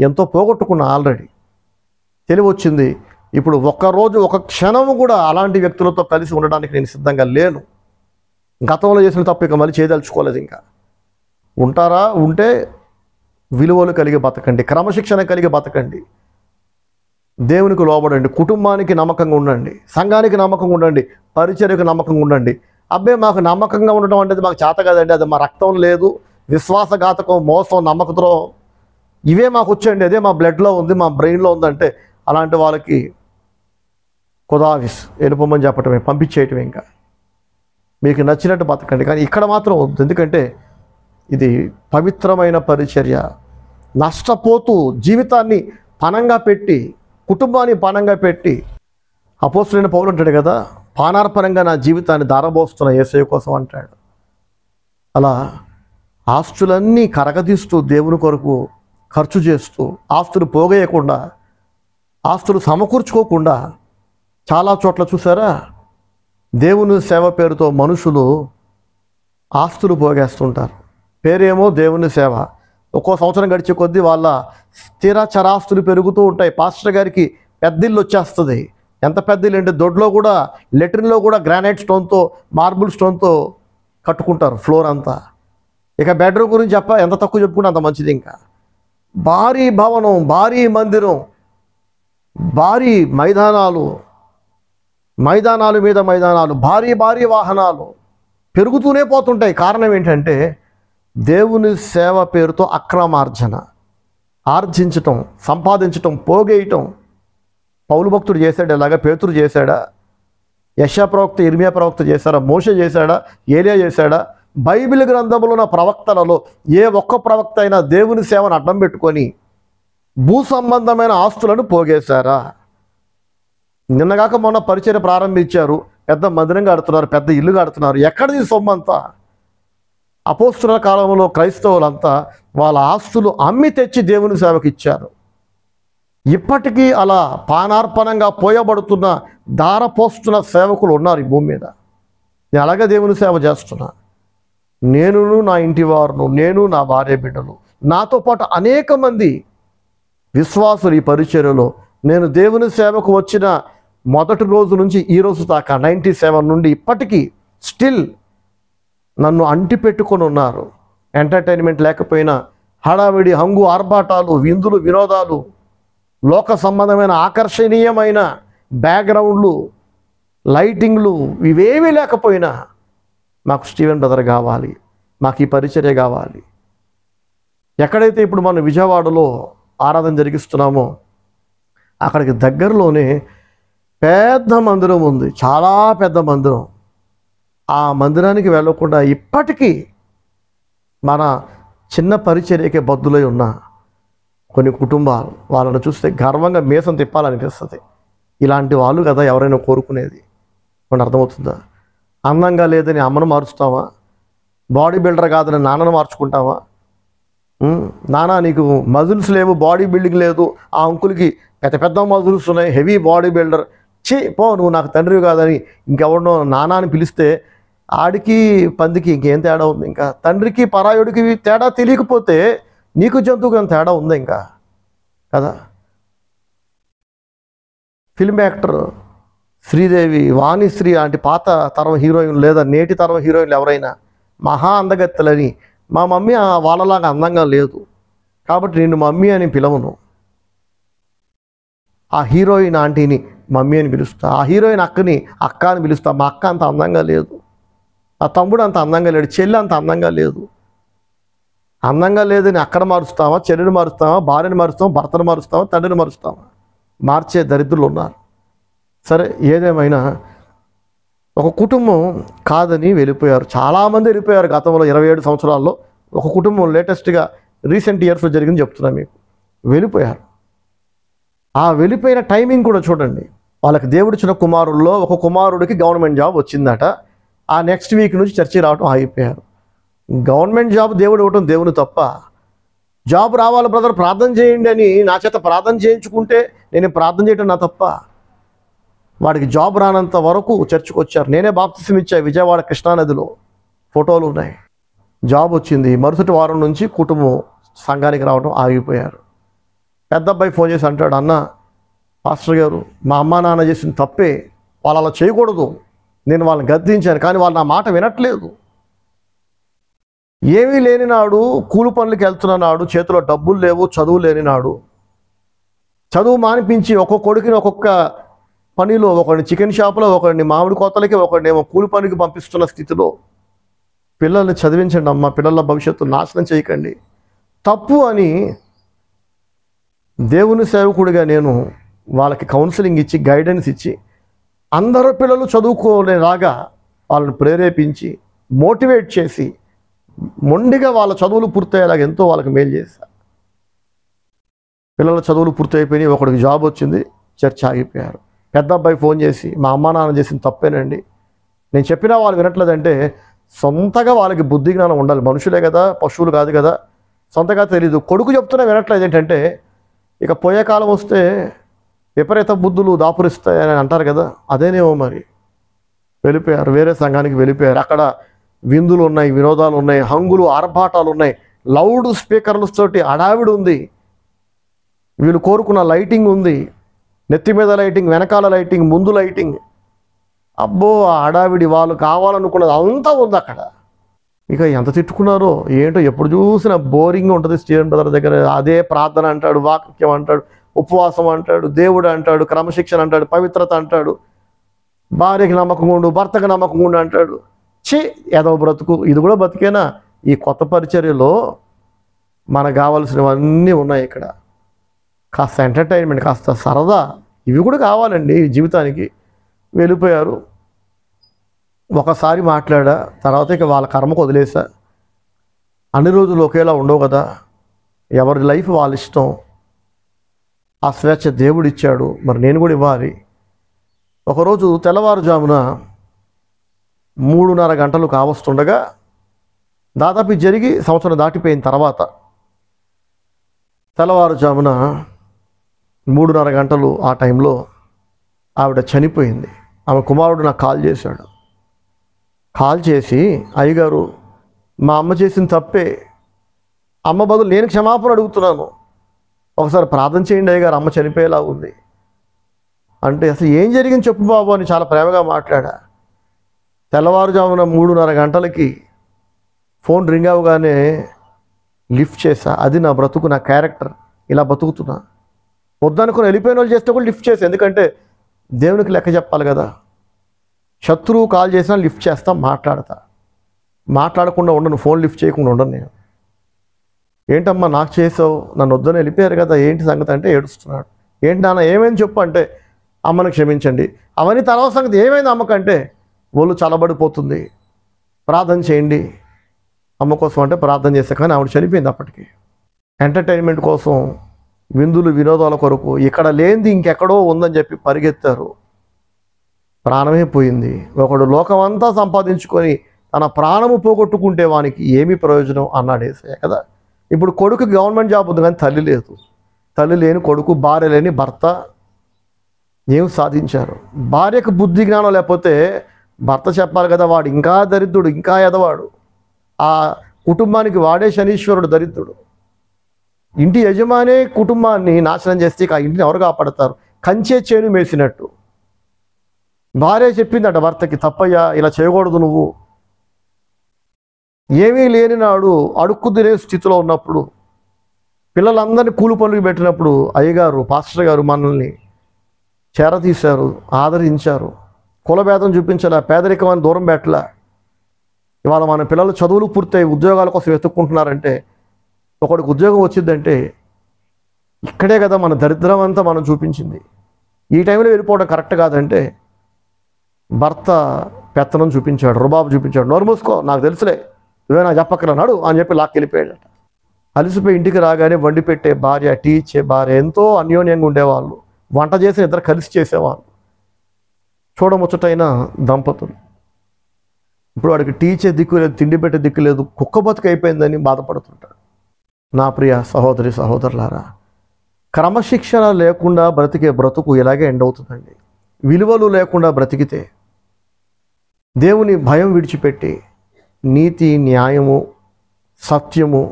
A: ఎంతో పోగొట్టుకున్నా, ఆల్రెడీ తెలివి వచ్చింది. ఇప్పుడు ఒక్కరోజు ఒక క్షణము కూడా అలాంటి వ్యక్తులతో కలిసి ఉండడానికి నేను సిద్ధంగా లేను. గతంలో చేసిన తప్పు ఇక మళ్ళీ చేయదలుచుకోలేదు. ఇంకా ఉంటారా, ఉంటే విలువలు కలిగి బతకండి, క్రమశిక్షణ కలిగి బతకండి, దేవునికి లోబడండి, కుటుంబానికి నమ్మకంగా ఉండండి, సంఘానికి నమ్మకంగా ఉండండి, పరిచర్యకు నమ్మకంగా ఉండండి. అబ్బే మాకు నమ్మకంగా ఉండడం అనేది మాకు చేత కదండి, అది మా రక్తం లేదు, విశ్వాసఘాతకం, మోసం, నమ్మకద్రోహం ఇవే మాకు వచ్చండి, అదే మా బ్లడ్లో ఉంది, మా బ్రెయిన్లో ఉందంటే అలాంటి వాళ్ళకి ఖుదాఫిజ్ వెళ్ళిపోమని చెప్పటమే, పంపించేయటమే. ఇంకా మీకు నచ్చినట్టు బతకండి, కానీ ఇక్కడ మాత్రం వద్దు. ఎందుకంటే ఇది పవిత్రమైన పరిచర్య. నష్టపోతూ జీవితాన్ని పణంగా పెట్టి, కుటుంబాన్ని పణంగా పెట్టి, అపోస్తలుడైన పౌలు అంటాడు కదా, పానార్పణంగా నా జీవితాన్ని దారబోస్తున్న యేసయ్య కోసం అంటాడు. అలా ఆస్తులన్నీ కరగదీస్తూ దేవుని కొరకు ఖర్చు చేస్తూ, ఆస్తులు పోగేయకుండా, ఆస్తులు సమకూర్చుకోకుండా చాలా చోట్ల చూసారా, దేవుని సేవ పేరుతో మనుషులు ఆస్తులు పోగేస్తుంటారు. పేరేమో దేవుని సేవ. ఒక్కో సంవత్సరం గడిచే కొద్దీ వాళ్ళ స్థిర చరాస్తులు పెరుగుతూ ఉంటాయి. పాస్టర్ గారికి పెద్దిల్లు వచ్చేస్తుంది. ఎంత పెద్దిల్లు అంటే దొడ్లో కూడా, లెట్రిన్లో కూడా గ్రానైట్ స్టోన్తో, మార్బుల్ స్టోన్తో కట్టుకుంటారు ఫ్లోర్ అంతా. ఇక బెడ్రూమ్ గురించి ఎంత తక్కువ చెప్పుకుంటే అంత మంచిది. ఇంకా భారీ భవనం, భారీ మందిరం, భారీ మైదానాలు, మైదానాలు మీద మైదానాలు, భారీ భారీ వాహనాలు పెరుగుతూనే పోతుంటాయి. కారణం ఏంటంటే దేవుని సేవ పేరుతో అక్రమార్జన, ఆర్జించటం, సంపాదించటం, పోగేయటం. పౌలు భక్తుడు చేశాడు ఇలాగా, పేతురు చేశాడా, యెషయా ప్రవక్త, ఇర్మియా ప్రవక్త చేశాడా, మోషే చేశాడా, ఏలియా చేశాడా? బైబిల్ గ్రంథంలో ఉన్న ప్రవక్తలలో ఏ ఒక్క ప్రవక్త అయినా దేవుని సేవను అడ్డం పెట్టుకొని భూ సంబంధమైన ఆస్తులను పోగేశారా? నిన్నగాక మొన్న పరిచర్య ప్రారంభించారు, పెద్ద మందిరం కడుతున్నారు, పెద్ద ఇల్లు కడుతున్నారు. ఎక్కడిది సొమ్మంతా? అపోస్తలుల కాలంలో క్రైస్తవులంతా వాళ్ళ ఆస్తులు అమ్మి తెచ్చి దేవుని సేవకు ఇచ్చారు. ఇప్పటికీ అలా పానార్పణంగా పోయబడుతున్న, దారపోస్తున్న సేవకులు ఉన్నారు ఈ భూమి మీద. నేను అలాగే దేవుని సేవ చేస్తున్నా. నేనును, నా ఇంటి వారును, నేను, నా భార్య బిడ్డలు, నాతో పాటు అనేక మంది విశ్వాసులు ఈ పరిచర్యలో. నేను దేవుని సేవకు వచ్చిన మొదటి రోజు నుంచి ఈ రోజు దాకా 97 నుండి ఇప్పటికీ స్టిల్ నన్ను అంటి పెట్టుకొని ఉన్నారు. ఎంటర్టైన్మెంట్ లేకపోయినా హడావిడి, హంగు ఆర్భాటాలు, విందులు వినోదాలు, లోక సంబంధమైన ఆకర్షణీయమైన బ్యాక్గ్రౌండ్లు, లైటింగ్లు ఇవేమీ లేకపోయినా మాకు స్టీవెన్ బ్రదర్ కావాలి, మాకు ఈ పరిచర్య కావాలి. ఎక్కడైతే ఇప్పుడు మనం విజయవాడలో ఆరాధన జరిగిస్తున్నామో అక్కడికి దగ్గరలోనే పెద్ద మందిరం ఉంది, చాలా పెద్ద మందిరం. ఆ మందిరానికి వెళ్ళకుండా ఇప్పటికీ మన చిన్న పరిచర్యకే బద్దులై ఉన్న కొన్ని కుటుంబాలు, వాళ్ళని చూస్తే గర్వంగా మీసం తిప్పాలనిపిస్తుంది. ఇలాంటి వాళ్ళు కదా ఎవరైనా కోరుకునేది. మనకు అర్థమవుతుందా? అందంగా లేదని అమ్మను మారుస్తావా? బాడీ బిల్డర్ కాదని నాన్నను మార్చుకుంటావా? నాన్న నీకు మజిల్స్ లేవు, బాడీ బిల్డింగ్ లేదు, ఆ అంకుల్కి పెద్ద పెద్ద మజిల్స్ ఉన్నాయి, హెవీ బాడీ బిల్డర్, పో నువ్వు నాకు తండ్రివి కాదని ఇంకెవరినో నాన్న అని పిలిస్తే ఆడికి పందికి ఇంకేం తేడా ఉంది? ఇంకా తండ్రికి పరాయుడికి తేడా తెలియకపోతే నీకు జంతువుకి తేడా ఉంది ఇంకా కదా. ఫిల్మ్ యాక్టర్ శ్రీదేవి, వాణిశ్రీ లాంటి పాత తరం హీరోయిన్ లేదా నేటి తరం హీరోయిన్లు ఎవరైనా మహా అందగత్తెలని, మా మమ్మీ వాళ్ళలాగా అందంగా లేదు కాబట్టి నిన్ను మమ్మీ అని పిలవను, ఆ హీరోయిన్ ఆంటీని మమ్మీ అని పిలుస్తా, ఆ హీరోయిన్ అక్కని అక్క అని పిలుస్తా. మా అక్క అంత అందంగా లేదు, ఆ తమ్ముడు అంత అందంగా లేడు, చెల్లి అంత అందంగా లేదు. అందంగా లేదని అక్కడ మారుస్తావా, చెల్లిని మారుస్తావా, భార్యని మారుస్తావా, భర్తను మారుస్తావా, తండ్రిని మారుస్తావా? మార్చే దరిద్రులు ఉన్నారు. సరే, ఏదేమైనా ఒక కుటుంబం కాదని వెళ్ళిపోయారు. చాలామంది వెళ్ళిపోయారు గతంలో 27 సంవత్సరాల్లో. ఒక కుటుంబం లేటెస్ట్గా రీసెంట్ ఇయర్స్లో జరిగింది చెప్తున్నా మీకు. వెళ్ళిపోయారు. ఆ వెళ్ళిపోయిన టైమింగ్ కూడా చూడండి. వాళ్ళకి దేవుడిచ్చిన కుమారుల్లో ఒక కుమారుడికి గవర్నమెంట్ జాబ్ వచ్చిందట. ఆ నెక్స్ట్ వీక్ నుంచి చర్చి రావటం ఆగిపోయారు. గవర్నమెంట్ జాబ్ దేవుడు ఇవ్వటం దేవుని తప్ప, జాబ్ రావాలి బ్రదర్ ప్రార్థన చేయండి అని నా చేత ప్రార్థన చేయించుకుంటే నేను ప్రార్థన చేయటం నా తప్ప. వాడికి జాబ్ రానంత వరకు చర్చికి వచ్చారు. నేనే బాప్తిసం ఇచ్చా విజయవాడ కృష్ణానదిలో, ఫోటోలు ఉన్నాయి. జాబ్ వచ్చింది, మరుసటి వారం నుంచి కుటుంబం సంఘానికి రావడం ఆగిపోయారు. పెద్ద అబ్బాయి ఫోన్ చేసి అంటాడు, అన్న పాస్టర్ గారు మా అమ్మ నాన్న చేసిన తప్పే, వాళ్ళు అలా చేయకూడదు, నేను వాళ్ళని గద్దించాను కానీ వాళ్ళు నా మాట వినట్లేదు. ఏమీ లేని నాడు, కూలి పనులకి వెళ్తున్న నాడు, చేతిలో డబ్బులు లేవు, చదువు లేని నాడు, చదువు మానిపించి ఒక్కొక్క కొడుకుని ఒక్కొక్క పనిలో, ఒకడిని చికెన్ షాప్లో, ఒకడిని మామిడి కోతలకి, ఒకడినేమో కూలి పనికి పంపిస్తున్న స్థితిలో పిల్లల్ని చదివించండి అమ్మ, పిల్లల భవిష్యత్తు నాశనం చేయకండి. తప్పు అని దేవుని సేవకుడిగా నేను వాళ్ళకి కౌన్సిలింగ్ ఇచ్చి, గైడెన్స్ ఇచ్చి, అందరూ పిల్లలు చదువుకోలేలాగా వాళ్ళని ప్రేరేపించి, మోటివేట్ చేసి, మొండిగా వాళ్ళ చదువులు పూర్తయ్యేలాగా ఎంతో వాళ్ళకి మేలు చేశా. పిల్లల చదువులు పూర్తయిపోయినాయి, ఒకడికి జాబ్ వచ్చింది, చర్చ ఆగిపోయారు. పెద్ద అబ్బాయి ఫోన్ చేసి మా అమ్మ నాన్న చేసిన తప్పేనండి, నేను చెప్పినా వాళ్ళు వినట్లేదంటే సొంతగా వాళ్ళకి బుద్ధి జ్ఞానం ఉండాలి. మనుషులే కదా, పశువులు కాదు కదా, సొంతగా తెలీదు. కొడుకు చెప్తున్నా వినట్లేదు. ఏంటంటే ఇక పోయే కాలం వస్తే విపరీత బుద్ధులు దాపురిస్తాయని అంటారు కదా, అదేనేమో మరి. వెళ్ళిపోయారు, వేరే సంఘానికి వెళ్ళిపోయారు. అక్కడ విందులు ఉన్నాయి, వినోదాలు ఉన్నాయి, హంగులు ఆర్భాటాలు ఉన్నాయి, లౌడ్ స్పీకర్లతోటి హడావిడి ఉంది, వీళ్ళు కోరుకున్న లైటింగ్ ఉంది, నెత్తి మీద లైటింగ్, వెనకాల లైటింగ్, ముందు లైటింగ్. అబ్బో ఆ హడావిడి, వాళ్ళు కావాలనుకున్నది అంతా ఉంది అక్కడ. ఇక ఎంత తిట్టుకున్నారో ఏంటో, ఎప్పుడు చూసినా బోరింగ్ ఉంటుంది. స్టీవెన్ బ్రదర్ దగ్గర అదే ప్రార్థన అంటాడు, వాక్యం అంటాడు, ఉపవాసం అంటాడు, దేవుడు అంటాడు, క్రమశిక్షణ అంటాడు, పవిత్రత అంటాడు, భార్యకి నమ్మకంగా ఉండు, భర్తకి నమ్మకంగా ఉండు అంటాడు. ఏదో బ్రతుకు, ఇది కూడా బతికేనా? ఈ కొత్త పరిచర్యలో మనకు కావాల్సినవన్నీ ఉన్నాయి. ఇక్కడ కాస్త ఎంటర్టైన్మెంట్, కాస్త సరదా, ఇవి కూడా కావాలండి జీవితానికి. వెళ్ళిపోయారు. ఒకసారి మాట్లాడా, తర్వాత ఇక వాళ్ళ కర్మకు వదిలేసా. అన్ని రోజులు ఒకేలా ఉండవు కదా, ఎవరి లైఫ్ వాళ్ళ ఇష్టం. ఆ స్వేచ్ఛ దేవుడు ఇచ్చాడు, మరి నేను కూడా ఇవ్వాలి. ఒకరోజు తెల్లవారుజామున 3:30 గంటలు కావస్తుండగా, దాదాపు జరిగి సంవత్సరం దాటిపోయిన తర్వాత తెల్లవారుజామున 3:30 గంటలు ఆ టైంలో ఆవిడ చనిపోయింది. ఆమె కుమారుడు నాకు కాల్ చేశాడు. కాల్ చేసి, అయ్యగారు మా అమ్మ చేసిన తప్పే, అమ్మ బదులు నేను క్షమాపణ అడుగుతున్నాను, ఒకసారి ప్రార్థన చేయండి అయ్యగారు, అమ్మ చనిపోయేలా ఉంది అంటే, అసలు ఏం జరిగింది చెప్పు బాబు అని చాలా ప్రేమగా మాట్లాడా. తెల్లవారుజామున 3:30 గంటలకి ఫోన్ రింగ్ అవగానే లిఫ్ట్ చేశా. అది నా బ్రతుకు, నా క్యారెక్టర్, ఇలా బతుకుతున్నా. వద్దనుకుని వెళ్ళిపోయిన వాళ్ళు చేస్తే కూడా లిఫ్ట్ చేసా, ఎందుకంటే దేవునికి లెక్క చెప్పాలి కదా. శత్రువు కాల్ చేసినా లిఫ్ట్ చేస్తా, మాట్లాడతా. మాట్లాడకుండా ఉండను, ఫోన్ లిఫ్ట్ చేయకుండా ఉండను నేను. ఏంటమ్మా నాకు చేసావు, నన్ను వద్దని వెళ్ళిపోయారు కదా, ఏంటి సంగతి అంటే ఏడుస్తున్నాడు. ఏంటి నాన్న ఏమైంది చెప్పు అంటే, అమ్మను క్షమించండి. అవన్నీ తర్వాత సంగతి, ఏమైంది అమ్మకంటే ఒళ్ళు చల్లబడిపోతుంది, ప్రార్థన చేయండి అమ్మ కోసం అంటే ప్రార్థన చేస్తే, కానీ ఆవిడ చనిపోయింది అప్పటికి. ఎంటర్టైన్మెంట్ కోసం, విందులు వినోదాల కొరకు ఇక్కడ లేనిది ఇంకెక్కడో ఉందని చెప్పి పరిగెత్తారు, ప్రాణమే పోయింది. ఒకడు లోకమంతా సంపాదించుకొని తన ప్రాణము పోగొట్టుకుంటే వానికి ఏమి ప్రయోజనం అన్నాడు యేసయ్య కదా. ఇప్పుడు కొడుకు గవర్నమెంట్ జాబ్ ఉంది కానీ తల్లి లేదు, తల్లి లేని కొడుకు, భార్య లేని భర్త ఏం సాధించారు? భార్యకు బుద్ధి జ్ఞానం లేకపోతే భర్త చెప్పాలి కదా, వాడు ఇంకా దరిద్రుడు, ఇంకా ఎదవాడు, ఆ కుటుంబానికి వాడే శనీశ్వరుడు, దరిద్రుడు. ఇంటి యజమానే కుటుంబాన్ని నాశనం చేస్తే ఆ ఇంటిని ఎవరు కాపాడతారు? కంచే చేను మేసినట్టు. భార్య చెప్పిందట భర్తకి, తప్పయ్యా ఇలా చేయకూడదు, నువ్వు ఏమీ లేని నాడు అడుక్కు తినే స్థితిలో ఉన్నప్పుడు, పిల్లలందరినీ కూలి పనులకు పెట్టినప్పుడు అయ్యగారు, పాస్టర్ గారు మనల్ని చేరతీశారు, ఆదరించారు. కులభేదం చూపించలే, పేదరికమని దూరం పెట్టలే. ఇవాళ మన పిల్లలు చదువులు పూర్తయి ఉద్యోగాల కోసం వెతుక్కుంటున్నారంటే, ఒకడికి ఉద్యోగం వచ్చిందంటే ఇక్కడే కదా మన దరిద్రం అంతా మనం చూపించింది. ఈ టైంలో వెళ్ళిపోవడం కరెక్ట్ కాదంటే, భర్త పెత్తనం చూపించాడు, రుబాబు చూపించాడు. నోరు మూసుకో, నాకు తెలుసులే, నువ్వే నాకు చెప్పక్కర్లన్నాడు అని చెప్పి లాక్కెళ్ళిపోయాడట. అలసిపోయి ఇంటికి రాగానే వండి పెట్టే భార్య, టీ ఇచ్చే భార్య ఎంతో అన్యోన్యంగా ఉండేవాళ్ళు. వంట చేసి ఇద్దరు కలిసి చేసేవాళ్ళు. చూడముచ్చటైన దంపతులు. ఇప్పుడు వాడికి టీ ఇచ్చే దిక్కు లేదు, తిండి పెట్టే దిక్కు లేదు, కుక్క బతుకు అయిపోయిందని బాధపడుతుంటాడు. నా ప్రియ సహోదరి సహోదరులారా, క్రమశిక్షణ లేకుండా బ్రతికే బ్రతుకు ఇలాగే ఎండ్ అవుతుందండి. విలువలు లేకుండా బ్రతికితే, దేవుని భయం విడిచిపెట్టి నీతి, న్యాయము, సత్యము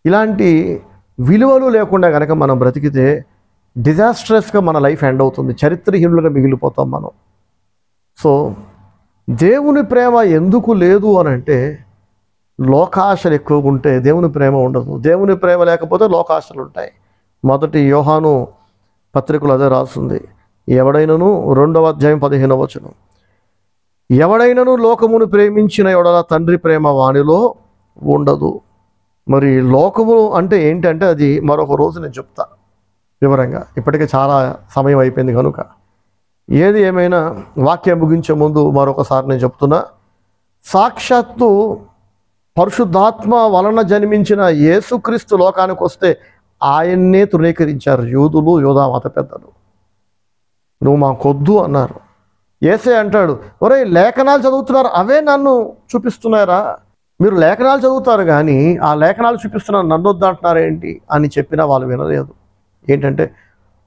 A: ఇలాంటి విలువలు లేకుండా కనుక మనం బ్రతికితే డిజాస్ట్రస్గా మన లైఫ్ ఎండ్ అవుతుంది. చరిత్రహీనులుగా మిగిలిపోతాం మనం. సో దేవుని ప్రేమ ఎందుకు లేదు అని అంటే, లోకాశలు ఎక్కువగా ఉంటే దేవుని ప్రేమ ఉండదు. దేవుని ప్రేమ లేకపోతే లోకాశలు ఉంటాయి. మొదటి యోహాను పత్రికలు అదే రాస్తుంది. ఎవడైనను 2వ అధ్యాయం 15వ వచనం, ఎవడైనను లోకమును ప్రేమించిన ఎడల తండ్రి ప్రేమ వానిలో ఉండదు. మరి లోకము అంటే ఏంటంటే అది మరొక రోజు నేను చెప్తా వివరంగా. ఇప్పటికే చాలా సమయం అయిపోయింది కనుక ఏది ఏమైనా వాక్యం ముగించే ముందు మరొకసారి నేను చెప్తున్నా, సాక్షాత్తు పరిశుద్ధాత్మ వలన జన్మించిన యేసుక్రీస్తు లోకానికి వస్తే ఆయన్నే తృణీకరించారు యూదులు, యోధా మత పెద్దలు. నువ్వు మాకొద్దు అన్నారు. యేసే అంటాడు, ఒరే లేఖనాలు చదువుతున్నారు, అవే నన్ను చూపిస్తున్నారా? మీరు లేఖనాలు చదువుతారు కానీ ఆ లేఖనాలు చూపిస్తున్నారు, నన్ను వద్దంటున్నారు ఏంటి అని చెప్పినా వాళ్ళు వినలేదు. ఏంటంటే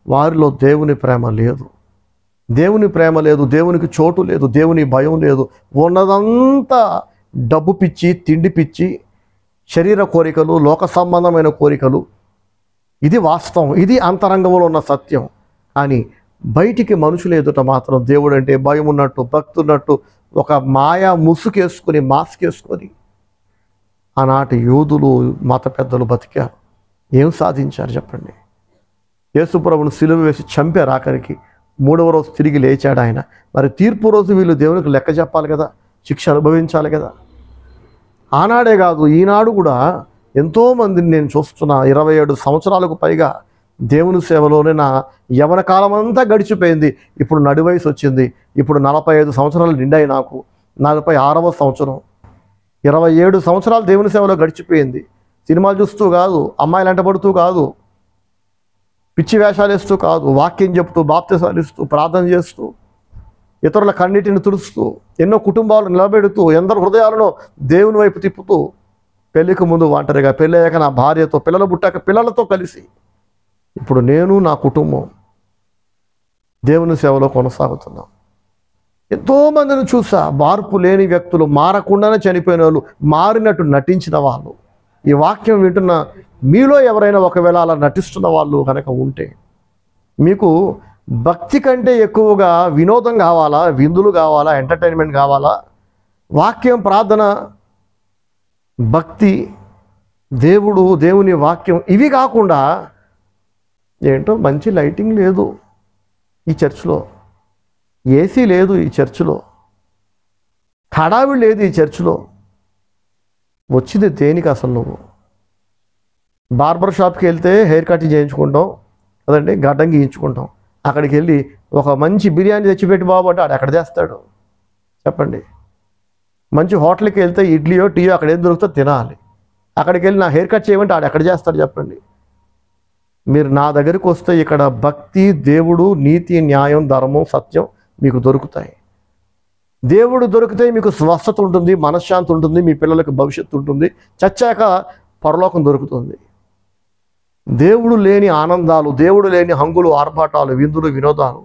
A: వారిలో దేవుని ప్రేమ లేదు. దేవుని ప్రేమ లేదు, దేవునికి చోటు లేదు, దేవుని భయం లేదు. ఉన్నదంతా డబ్బు పిచ్చి, తిండి పిచ్చి, శరీర కోరికలు, లోక సంబంధమైన కోరికలు. ఇది వాస్తవం, ఇది అంతరంగంలో ఉన్న సత్యం. కానీ బయటికి మనుషులు ఎదుట మాత్రం దేవుడు అంటే భయం ఉన్నట్టు, భక్తి ఉన్నట్టు ఒక మాయా ముసుకేసుకొని, మాస్క్ వేసుకొని ఆనాటి యూదులు, మత పెద్దలు బతికారు. ఏం సాధించారు చెప్పండి? యేసుప్రభుని సిలువ వేసి చంపారు. ఆఖరికి 3వ రోజు తిరిగి లేచాడు ఆయన. మరి తీర్పు రోజు వీళ్ళు దేవునికి లెక్క చెప్పాలి కదా, శిక్ష అనుభవించాలి కదా. ఆనాడే కాదు, ఈనాడు కూడా ఎంతోమందిని నేను చూస్తున్నా. 27 సంవత్సరాలకు పైగా దేవుని సేవలోనే నా యవన కాలం అంతా గడిచిపోయింది. ఇప్పుడు నడి వయసు వచ్చింది. ఇప్పుడు 45 సంవత్సరాలు నిండాయి నాకు. 46వ సంవత్సరం. 27 సంవత్సరాలు దేవుని సేవలో గడిచిపోయింది. సినిమాలు చూస్తూ కాదు, అమ్మాయిలు వెంటబడుతూ కాదు, పిచ్చి వేషాలు వేస్తూ కాదు, వాక్యం చెప్తూ, బాప్తిసాలు ఇస్తూ, ప్రార్థన చేస్తూ, ఇతరుల కన్నీటిని తుడుస్తూ, ఎన్నో కుటుంబాలు నిలబెడుతూ, ఎందరు హృదయాలను దేవుని వైపు తిప్పుతూ, పెళ్ళికి ముందు ఒంటరిగా, పెళ్ళి అయ్యాక నా భార్యతో, పిల్లలు పుట్టాక పిల్లలతో కలిసి, ఇప్పుడు నేను నా కుటుంబం దేవుని సేవలో కొనసాగుతున్నాం. ఎంతోమందిని చూసా, మార్పు లేని వ్యక్తులు, మారకుండానే చనిపోయిన వాళ్ళు, మారినట్టు నటించిన వాళ్ళు. ఈ వాక్యం వింటున్న మీలో ఎవరైనా ఒకవేళ అలా నటిస్తున్న వాళ్ళు కనుక ఉంటే, మీకు భక్తి కంటే ఎక్కువగా వినోదం కావాలా, విందులు కావాలా, ఎంటర్టైన్మెంట్ కావాలా? వాక్యం, ప్రార్థన, భక్తి, దేవుడు, దేవుని వాక్యం ఇవి కాకుండా ఏంటో మంచి లైటింగ్ లేదు ఈ చర్చ్లో, ఏసీ లేదు ఈ చర్చ్లో, హడావిడి లేదు ఈ చర్చ్లో. వచ్చింది దేనికి అసలు? నువ్వు బార్బర్ షాప్కి వెళ్తే హెయిర్ కట్ చేయించుకుంటాం కదండి, గడ్డం గీయించుకుంటాం. అక్కడికి వెళ్ళి ఒక మంచి బిర్యానీ తెచ్చిపెట్టి బాబు అంటే ఆడు ఎక్కడ చేస్తాడు చెప్పండి? మంచి హోటల్కి వెళ్తే ఇడ్లీయో టీయో అక్కడ ఏం దొరుకుతుందో తినాలి. అక్కడికి వెళ్ళి నా హెయిర్ కట్ చేయమంటే ఆడు ఎక్కడ చేస్తాడు చెప్పండి? మీరు నా దగ్గరికి వస్తే ఇక్కడ భక్తి, దేవుడు, నీతి, న్యాయం, ధర్మం, సత్యం మీకు దొరుకుతాయి. దేవుడు దొరికితే మీకు స్వస్థత ఉంటుంది, మనశ్శాంతి ఉంటుంది, మీ పిల్లలకు భవిష్యత్తు ఉంటుంది, చచ్చాక పరలోకం దొరుకుతుంది. దేవుడు లేని ఆనందాలు, దేవుడు లేని హంగులు, ఆర్భాటాలు, విందులు, వినోదాలు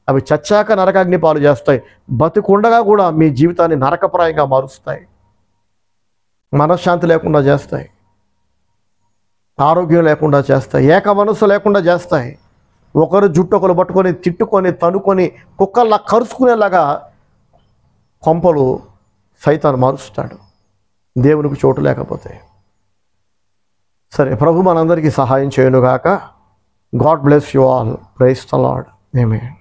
A: అవి చచ్చాక నరకాగ్ని పాలు చేస్తాయి. బతికుండగా కూడా మీ జీవితాన్ని నరకప్రాయంగా మారుస్తాయి, మనశ్శాంతి లేకుండా చేస్తాయి, ఆరోగ్యం లేకుండా చేస్తాయి, ఏక మనస్సు లేకుండా చేస్తాయి. ఒకరు జుట్టు ఒకరు పట్టుకొని, తిట్టుకొని, తనుకొని, కుక్కల్లా కరుచుకునేలాగా కొంపలు సైతాన్ని మారుస్తాడు దేవునికి చోటు లేకపోతే. సరే, ప్రభు మనందరికీ సహాయం చేయనుగాక. God bless you all. Praise the Lord. Amen.